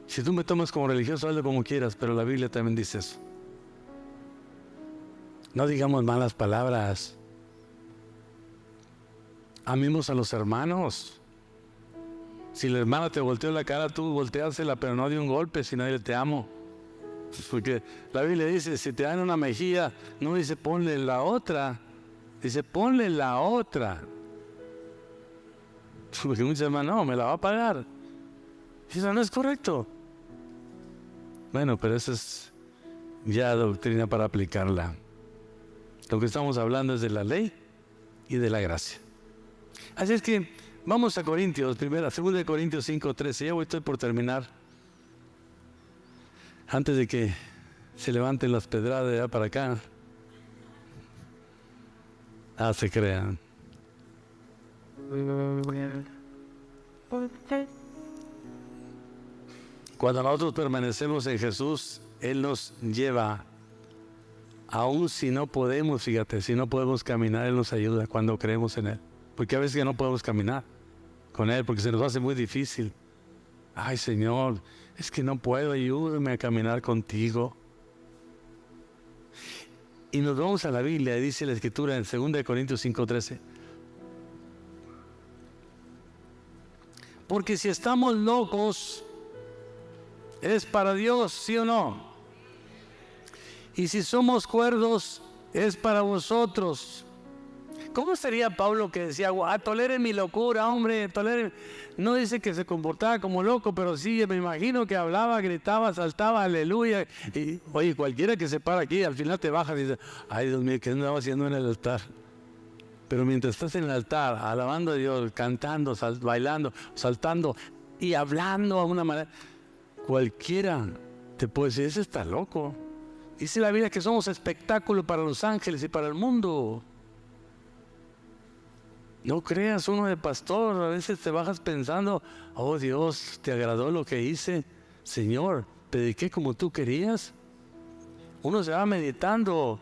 Si tú me tomas como religioso, hazlo como quieras, pero la Biblia también dice eso. No digamos malas palabras. Amemos a los hermanos. Si la hermana te volteó la cara, tú volteásela, pero no de un golpe, sino de te amo. Porque la Biblia dice, si te dan una mejilla, no dice ponle la otra, dice ponle la otra. Porque muchos hermanos, no, me la va a pagar. Y eso no es correcto. Bueno, pero eso es ya doctrina para aplicarla. Lo que estamos hablando es de la ley y de la gracia. Así es que vamos a Corintios, 2 Corintios 5:13. Ya estoy por terminar. Antes de que se levanten las pedradas de allá para acá. Se crean. Cuando nosotros permanecemos en Jesús, Él nos lleva, aún si no podemos, fíjate, si no podemos caminar, Él nos ayuda cuando creemos en Él. Porque a veces ya no podemos caminar con Él, porque se nos hace muy difícil. Ay, Señor, es que no puedo, ayúdame a caminar contigo. Y nos vamos a la Biblia, dice la Escritura en 2 Corintios 5:13. Porque si estamos locos, es para Dios, ¿sí o no? Y si somos cuerdos, es para vosotros. ¿Cómo sería Pablo que decía, toleren mi locura, hombre, toleren? No dice que se comportaba como loco, pero sí, me imagino que hablaba, gritaba, saltaba, aleluya. Y, oye, cualquiera que se para aquí, al final te baja y dice, ay Dios mío, ¿qué andaba haciendo en el altar? Pero mientras estás en el altar, alabando a Dios, cantando, bailando, saltando y hablando a una manera, cualquiera te puede decir, ese está loco. Dice la Biblia que somos espectáculo para los ángeles y para el mundo. No creas uno de pastor, a veces te bajas pensando, oh Dios, ¿te agradó lo que hice? Señor, ¿prediqué como tú querías? Uno se va meditando.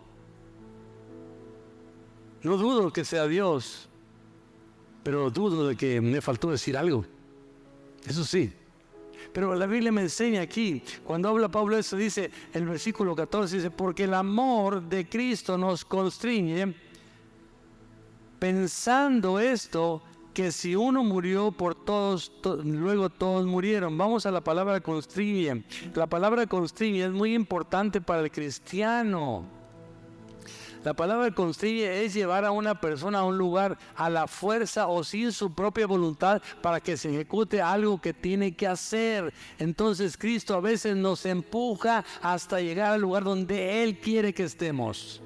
No dudo que sea Dios, pero dudo de que me faltó decir algo. Eso sí. Pero la Biblia me enseña aquí, cuando habla Pablo eso, dice, el versículo 14, dice, porque el amor de Cristo nos constriñe, pensando esto, que si uno murió por todos, luego todos murieron. Vamos a la palabra constriñe. La palabra constriñe es muy importante para el cristiano. La palabra constriñe es llevar a una persona a un lugar a la fuerza o sin su propia voluntad para que se ejecute algo que tiene que hacer. Entonces Cristo a veces nos empuja hasta llegar al lugar donde Él quiere que estemos.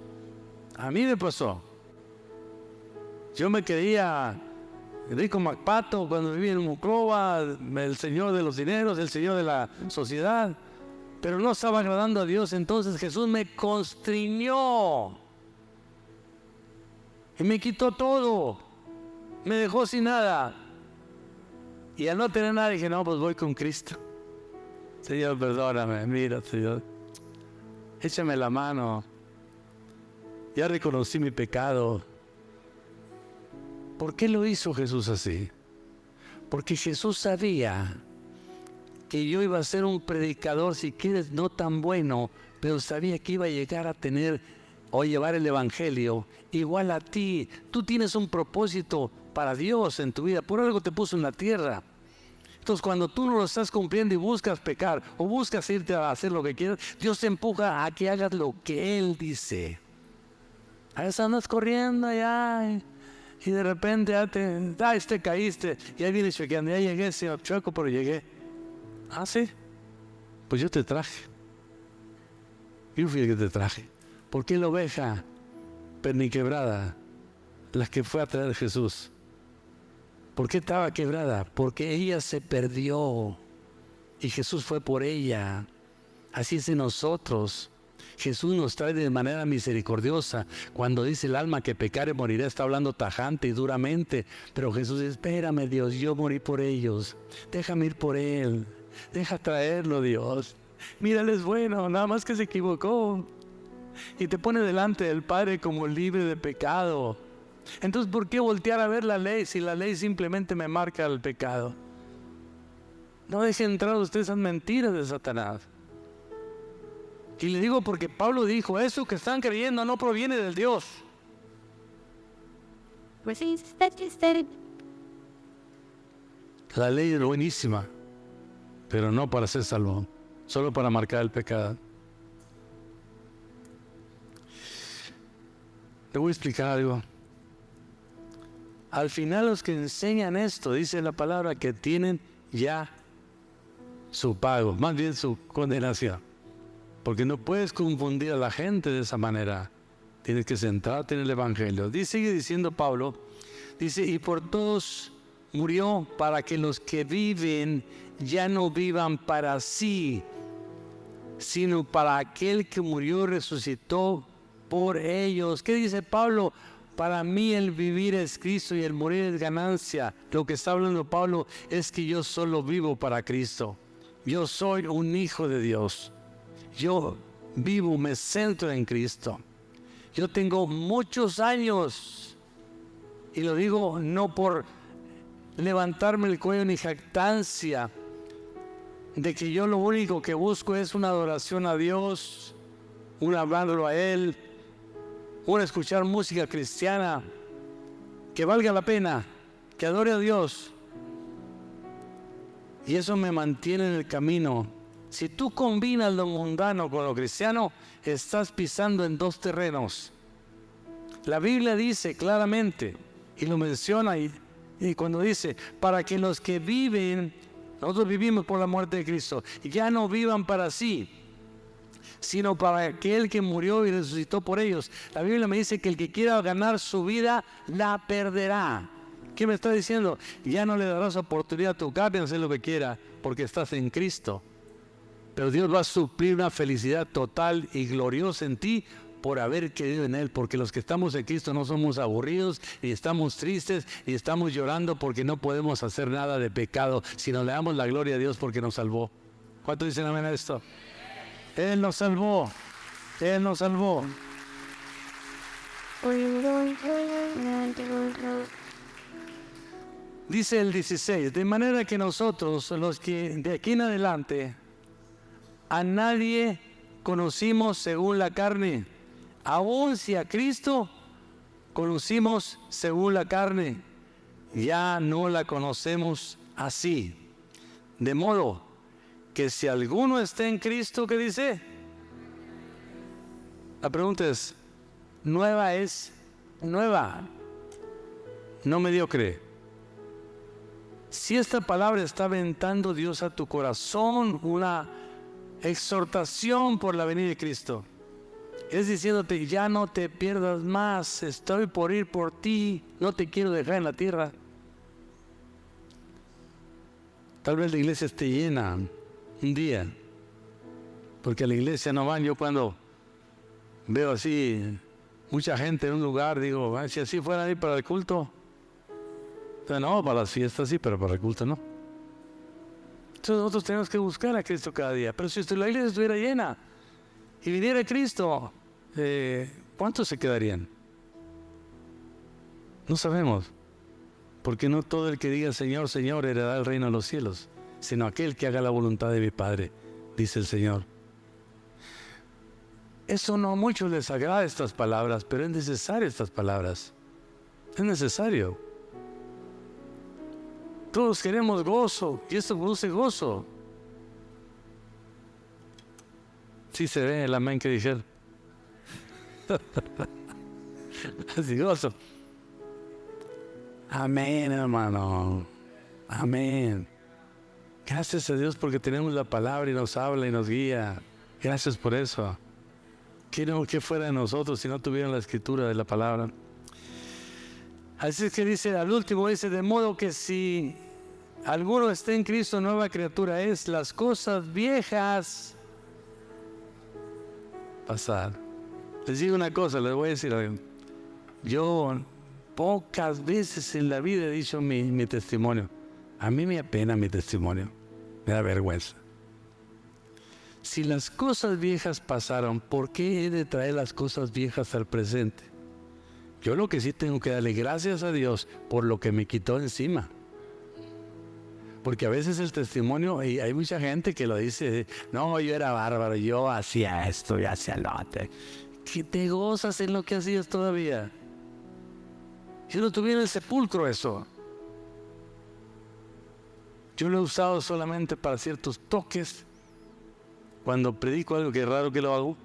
A mí me pasó. Yo me creía Rico MacPato cuando vivía en Monclova, el señor de los dineros, el señor de la sociedad, pero no estaba agradando a Dios. Entonces Jesús me constriñó y me quitó todo, me dejó sin nada. Y al no tener nada dije, no, pues voy con Cristo. Señor, perdóname, mira, Señor, échame la mano. Ya reconocí mi pecado. ¿Por qué lo hizo Jesús así? Porque Jesús sabía que yo iba a ser un predicador, si quieres, no tan bueno, pero sabía que iba a llegar a tener o llevar el evangelio igual a ti. Tú tienes un propósito para Dios en tu vida, por algo te puso en la tierra. Entonces cuando tú no lo estás cumpliendo y buscas pecar o buscas irte a hacer lo que quieras, Dios te empuja a que hagas lo que Él dice. A veces andas corriendo allá y de repente te caíste y ahí vienes chequeando, ya llegué, señor, chueco, pero llegué. Ah, sí, pues yo te traje. Yo fui el que te traje. ¿Por qué la oveja perniquebrada, la que fue a traer Jesús? ¿Por qué estaba quebrada? Porque ella se perdió y Jesús fue por ella. Así es en nosotros. Jesús nos trae de manera misericordiosa. Cuando dice el alma que pecare morirá, está hablando tajante y duramente. Pero Jesús dice, espérame Dios, yo morí por ellos. Déjame ir por Él. Deja traerlo, Dios. Mira, Él es bueno, nada más que se equivocó. Y te pone delante del Padre como libre de pecado. Entonces, ¿por qué voltear a ver la ley si la ley simplemente me marca el pecado? No deje entrar usted esas mentiras de Satanás. Y le digo porque Pablo dijo, eso que están creyendo no proviene del Dios. La ley es buenísima, pero no para ser salvo, solo para marcar el pecado. Te voy a explicar algo. Al final los que enseñan esto, dice la palabra, que tienen ya su pago, más bien su condenación. Porque no puedes confundir a la gente de esa manera. Tienes que centrarte en el Evangelio. Sigue diciendo Pablo, dice, y por todos murió para que los que viven ya no vivan para sí, sino para aquel que murió y resucitó por ellos. ¿Qué dice Pablo? Para mí el vivir es Cristo y el morir es ganancia. Lo que está hablando Pablo es que yo solo vivo para Cristo. Yo soy un hijo de Dios. Yo vivo, me centro en Cristo. Yo tengo muchos años, y lo digo no por levantarme el cuello ni jactancia, de que yo lo único que busco es una adoración a Dios, un hablarlo a Él, un escuchar música cristiana que valga la pena, que adore a Dios. Y eso me mantiene en el camino. Si tú combinas lo mundano con lo cristiano, estás pisando en dos terrenos. La Biblia dice claramente, y lo menciona, y cuando dice, para que los que viven, nosotros vivimos por la muerte de Cristo, y ya no vivan para sí, sino para aquel que murió y resucitó por ellos. La Biblia me dice que el que quiera ganar su vida, la perderá. ¿Qué me está diciendo? Ya no le darás oportunidad a tu carne de hacer lo que quiera, porque estás en Cristo. Pero Dios va a suplir una felicidad total y gloriosa en ti por haber creído en Él, porque los que estamos en Cristo no somos aburridos, y estamos tristes, y estamos llorando porque no podemos hacer nada de pecado, sino le damos la gloria a Dios porque nos salvó. ¿Cuántos dicen amén a esto? Él nos salvó. Él nos salvó. Dice el 16, de manera que nosotros, los que de aquí en adelante, a nadie conocimos según la carne, aun si a Cristo conocimos según la carne, ya no la conocemos así. De modo que si alguno está en Cristo, ¿qué dice? La pregunta es nueva, no mediocre. Si esta palabra está aventando Dios a tu corazón una exhortación por la venida de Cristo, es diciéndote, ya no te pierdas más, estoy por ir por ti, no te quiero dejar en la tierra. Tal vez la iglesia esté llena un día, porque a la iglesia no van. Yo cuando veo así mucha gente en un lugar, digo, si así fuera a ir para el culto, no, para las fiestas sí, pero para el culto no. Entonces nosotros tenemos que buscar a Cristo cada día. Pero si la iglesia estuviera llena y viniera Cristo, ¿cuántos se quedarían? No sabemos, porque no todo el que diga Señor, Señor heredará el reino de los cielos, sino aquel que haga la voluntad de mi Padre, dice el Señor. Eso no a muchos les agrada estas palabras, pero es necesario estas palabras. Es necesario. Todos queremos gozo, y esto produce gozo. Sí se ve el amén que dijeron. Así gozo. Amén, hermano. Amén. Gracias a Dios porque tenemos la palabra y nos habla y nos guía. Gracias por eso. ¿Qué fuera de nosotros si no tuvieran la escritura de la palabra? Así es que dice, al último dice, de modo que si alguno está en Cristo, nueva criatura es, las cosas viejas pasar. Les digo una cosa, les voy a decir algo. Yo pocas veces en la vida he dicho mi testimonio. A mí me apena mi testimonio, me da vergüenza. Si las cosas viejas pasaron, ¿por qué he de traer las cosas viejas al presente? Yo lo que sí tengo que darle gracias a Dios por lo que me quitó encima. Porque a veces el testimonio, y hay mucha gente que lo dice, no, yo era bárbaro, yo hacía esto, yo hacía lo otro. ¿Qué te gozas en lo que hacías todavía? Yo no tuviera en el sepulcro eso. Yo lo he usado solamente para ciertos toques. Cuando predico algo que es raro que lo hago.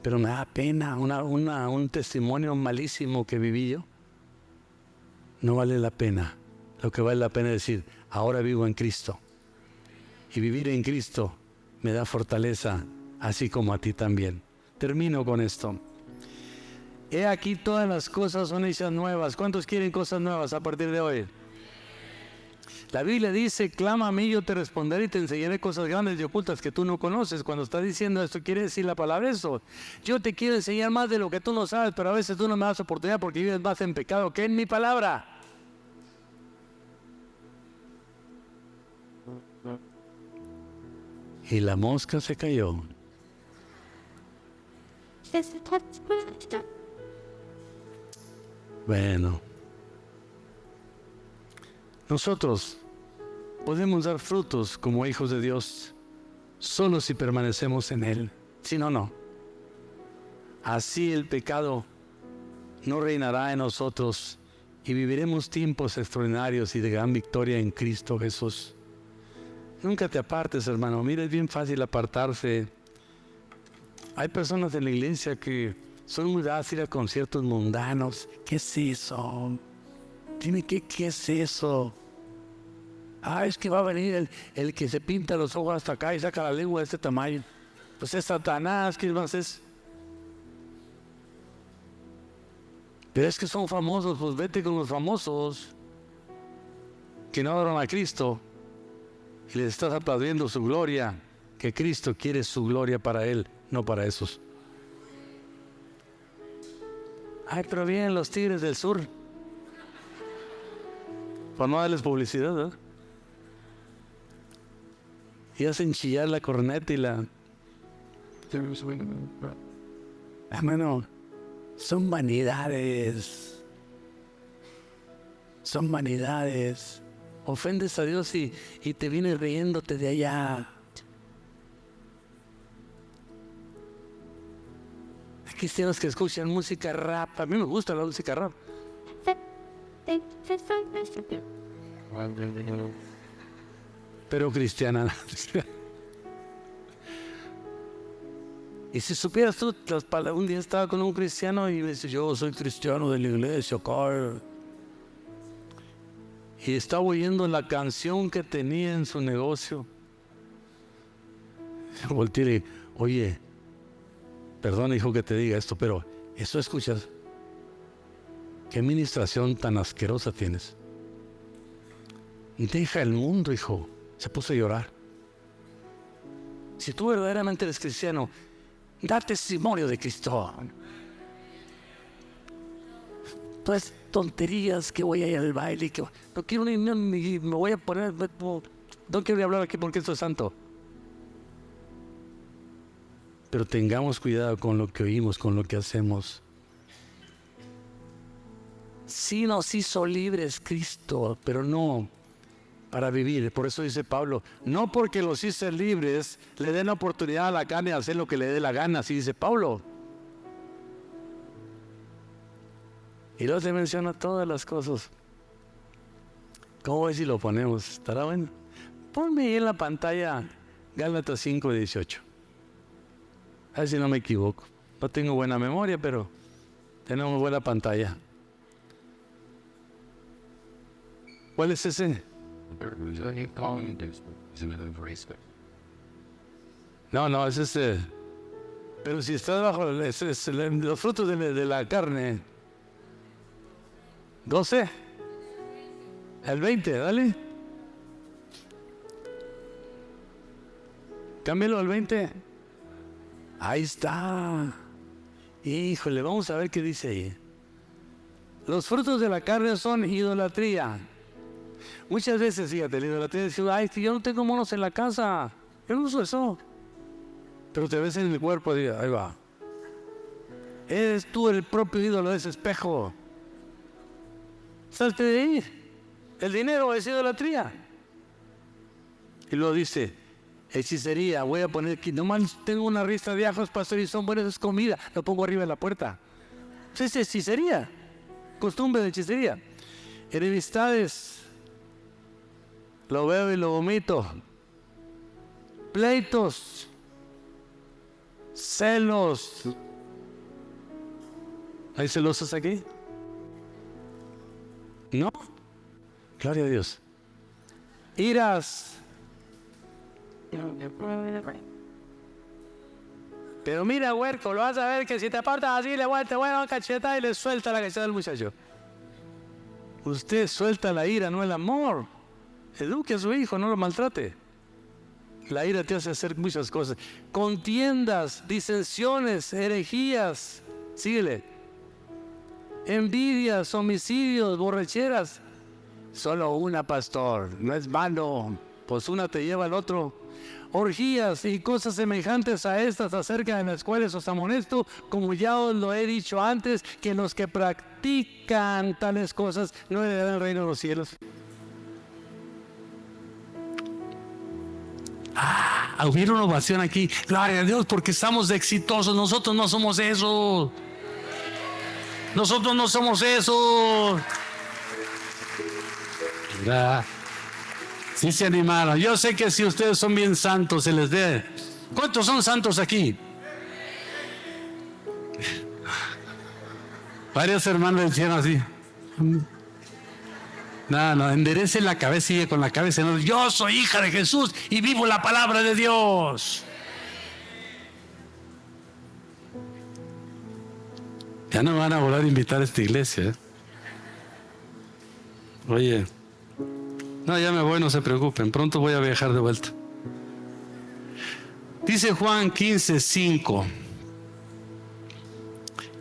Pero me da pena, un testimonio malísimo que viví yo. No vale la pena. Lo que vale la pena es decir, ahora vivo en Cristo. Y vivir en Cristo me da fortaleza, así como a ti también. Termino con esto. He aquí todas las cosas son hechas nuevas. ¿Cuántos quieren cosas nuevas a partir de hoy? La Biblia dice, clama a mí, yo te responderé y te enseñaré cosas grandes y ocultas que tú no conoces. Cuando está diciendo esto, quiere decir la palabra eso. Yo te quiero enseñar más de lo que tú no sabes, pero a veces tú no me das oportunidad porque vives más en pecado que en mi palabra. Y la mosca se cayó. Bueno. Nosotros podemos dar frutos como hijos de Dios solo si permanecemos en Él. Si no, no. Así el pecado no reinará en nosotros y viviremos tiempos extraordinarios y de gran victoria en Cristo Jesús. Nunca te apartes, hermano. Mira, es bien fácil apartarse. Hay personas en la iglesia que Soy muy dado a ir a conciertos mundanos. ¿Qué es eso? Dime, ¿qué es eso? Es que va a venir el que se pinta los ojos hasta acá y saca la lengua de este tamaño. Pues es Satanás, ¿qué más es? Pero es que son famosos, pues vete con los famosos que no adoran a Cristo y les estás aplaudiendo su gloria, que Cristo quiere su gloria para Él, no para esos. Pero vienen los Tigres del Sur. Para no darles publicidad, ¿no? Y hacen chillar la corneta y la... Hermano, son vanidades. Son vanidades. Ofendes a Dios y te vienes riéndote de allá. Hay cristianos que escuchan música rap. A mí me gusta la música rap. Pero cristiana. Y si supieras tú, un día estaba con un cristiano y me dice, yo soy cristiano de la iglesia, Carl. Y estaba oyendo la canción que tenía en su negocio. Volteé y le dije, oye, perdón hijo que te diga esto, pero ¿eso escuchas? ¿Qué administración tan asquerosa tienes? Deja el mundo, hijo. Se puso a llorar. Si tú verdaderamente eres cristiano, da testimonio de Cristo. Pues tonterías que voy a ir al baile, que no quiero ni me voy a poner, no quiero ni hablar aquí porque esto es santo. Pero tengamos cuidado con lo que oímos, con lo que hacemos. Sí nos hizo libres Cristo, pero no para vivir. Por eso dice Pablo, no porque los hice libres le den la oportunidad a la carne de hacer lo que le dé la gana, así dice Pablo. Y luego se menciona todas las cosas. ¿Cómo ves si lo ponemos? ¿Estará bueno? Ponme ahí en la pantalla Gálatas 5:18. A ver si no me equivoco. No tengo buena memoria, pero tenemos buena pantalla. ¿Cuál es ese? No, es ese. Pero si estás bajo los frutos de la carne. 12. El 20, dale. Cámbialo al 20. Ahí está. Híjole, vamos a ver qué dice ahí. Los frutos de la carne son idolatría. Muchas veces, fíjate, la idolatría dice, que yo no tengo monos en la casa. Yo no uso eso. Pero te ves en el cuerpo y ahí va. Eres tú el propio ídolo de ese espejo. Salte de ahí. El dinero es idolatría. Y luego dice, hechicería, voy a poner aquí, nomás tengo una ristra de ajos, pastor, y son buenas, es comida, lo pongo arriba de la puerta. Es hechicería, costumbre de hechicería. Enemistades, lo veo y lo vomito. Pleitos, celos. ¿Hay celosos aquí? ¿No? Gloria a Dios. Iras. Pero mira, huerco, lo vas a ver que si te apartas así, te voy a dar una cacheta y le suelta la cacheta al muchacho. Usted suelta la ira, no el amor. Eduque a su hijo, no lo maltrate. La ira te hace hacer muchas cosas. Contiendas, disensiones, herejías. Síguele. Envidias, homicidios, borracheras. Solo una, pastor, no es malo. Pues una te lleva al otro. Orgías y cosas semejantes a estas, acerca de las cuales os amonesto, como ya os lo he dicho antes, que los que practican tales cosas no heredarán el reino de los cielos. Hubiera una ovación aquí. Gloria a Dios, porque estamos exitosos. Nosotros no somos eso. Nosotros no somos eso. Sí se animaron. Yo sé que si ustedes son bien santos, se les dé. ¿Cuántos son santos aquí? Varios hermanos decían así. No, enderece la cabeza, sigue con la cabeza. No, yo soy hija de Jesús y vivo la palabra de Dios. Ya no van a volver a invitar a esta iglesia, ¿eh? Oye, no, ya me voy, no se preocupen, pronto voy a viajar de vuelta. Dice Juan 15:5.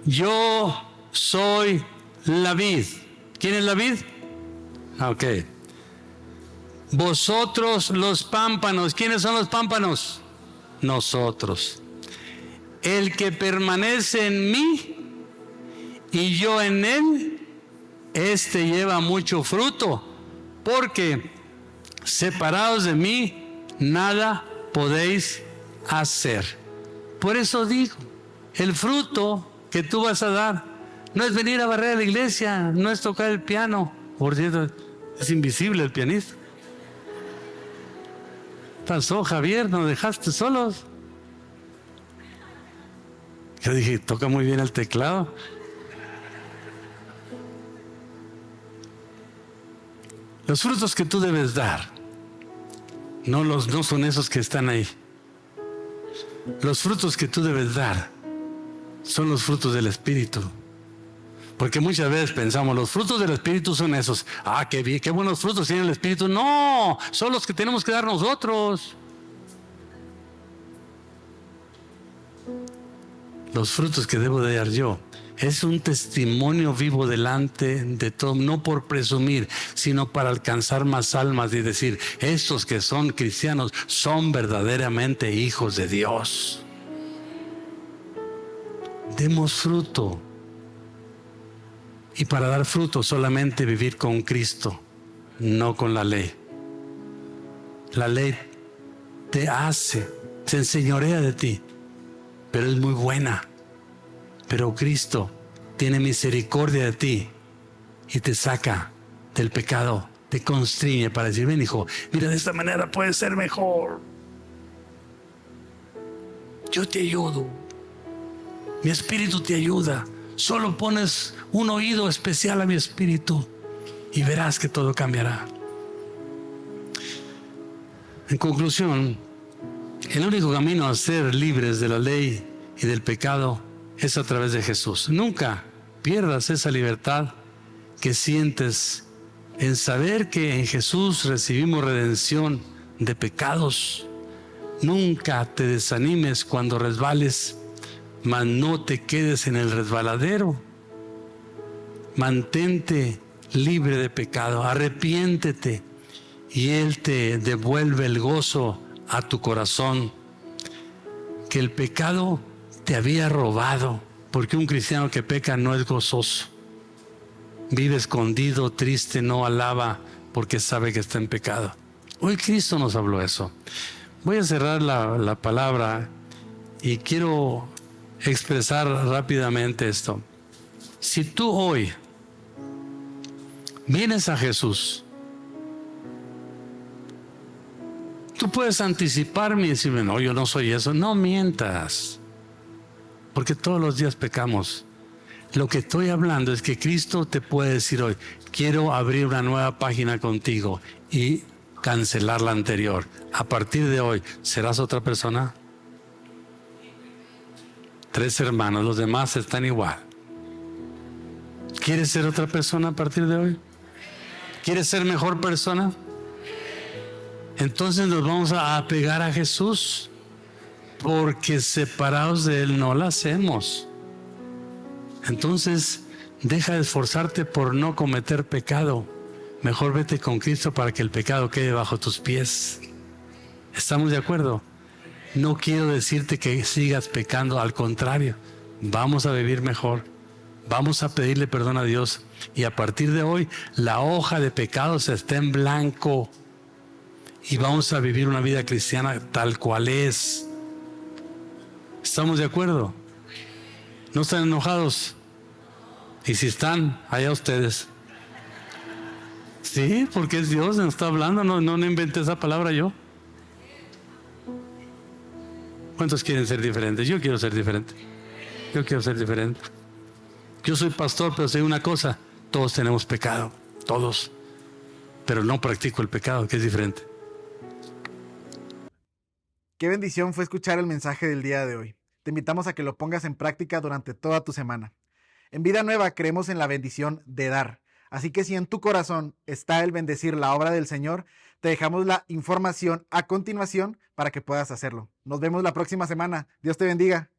Yo soy la vid. ¿Quién es la vid? Ok. Vosotros los pámpanos. ¿Quiénes son los pámpanos? Nosotros. El que permanece en mí y yo en él, este lleva mucho fruto, porque separados de mí nada podéis hacer. Por eso digo, el fruto que tú vas a dar no es venir a barrer a la iglesia, no es tocar el piano. Por cierto, es invisible el pianista. Pasó Javier, nos dejaste solos. Yo dije, toca muy bien el teclado. Los frutos que tú debes dar no son esos que están ahí. Los frutos que tú debes dar son los frutos del Espíritu. Porque muchas veces pensamos, los frutos del Espíritu son esos. Ah, qué bien, qué buenos frutos tiene el Espíritu. No, son los que tenemos que dar nosotros. Los frutos que debo de dar yo es un testimonio vivo delante de todo, no por presumir, sino para alcanzar más almas y decir, estos que son cristianos son verdaderamente hijos de Dios. Demos fruto. Y para dar fruto solamente vivir con Cristo, no con la ley. La ley te se enseñorea de ti, pero es muy buena. Pero Cristo tiene misericordia de ti y te saca del pecado, te constriñe para decir, ven hijo, mira, de esta manera puedes ser mejor. Yo te ayudo. Mi espíritu te ayuda. Solo pones un oído especial a mi espíritu y verás que todo cambiará. En conclusión, el único camino a ser libres de la ley y del pecado es a través de Jesús. Nunca pierdas esa libertad que sientes en saber que en Jesús recibimos redención de pecados. Nunca te desanimes cuando resbales, mas no te quedes en el resbaladero. Mantente libre de pecado, arrepiéntete y Él te devuelve el gozo a tu corazón que el pecado te había robado, porque un cristiano que peca no es gozoso. Vive escondido, triste, no alaba porque sabe que está en pecado. Hoy Cristo nos habló eso. Voy a cerrar la palabra y quiero expresar rápidamente esto. Si tú hoy vienes a Jesús, tú puedes anticiparme y decirme, no, yo no soy eso. No mientas, porque todos los días pecamos. Lo que estoy hablando es que Cristo te puede decir hoy, quiero abrir una nueva página contigo y cancelar la anterior. A partir de hoy, ¿serás otra persona? 3 hermanos, los demás están igual. ¿Quieres ser otra persona a partir de hoy? ¿Quieres ser mejor persona? Entonces nos vamos a apegar a Jesús, porque separados de Él no la hacemos. Entonces deja de esforzarte por no cometer pecado. Mejor vete con Cristo para que el pecado quede bajo tus pies. ¿Estamos de acuerdo? No quiero decirte que sigas pecando, al contrario, vamos a vivir mejor. Vamos a pedirle perdón a Dios y a partir de hoy la hoja de pecados está en blanco y vamos a vivir una vida cristiana tal cual es. ¿Estamos de acuerdo? ¿No están enojados? Y si están, allá ustedes. Sí, porque es Dios, nos está hablando, no inventé esa palabra yo. ¿Cuántos quieren ser diferentes? Yo quiero ser diferente. Yo quiero ser diferente. Yo soy pastor, pero sé una cosa, todos tenemos pecado, todos, pero no practico el pecado, que es diferente. Qué bendición fue escuchar el mensaje del día de hoy. Te invitamos a que lo pongas en práctica durante toda tu semana. En Vida Nueva creemos en la bendición de dar. Así que si en tu corazón está el bendecir la obra del Señor, te dejamos la información a continuación para que puedas hacerlo. Nos vemos la próxima semana. Dios te bendiga.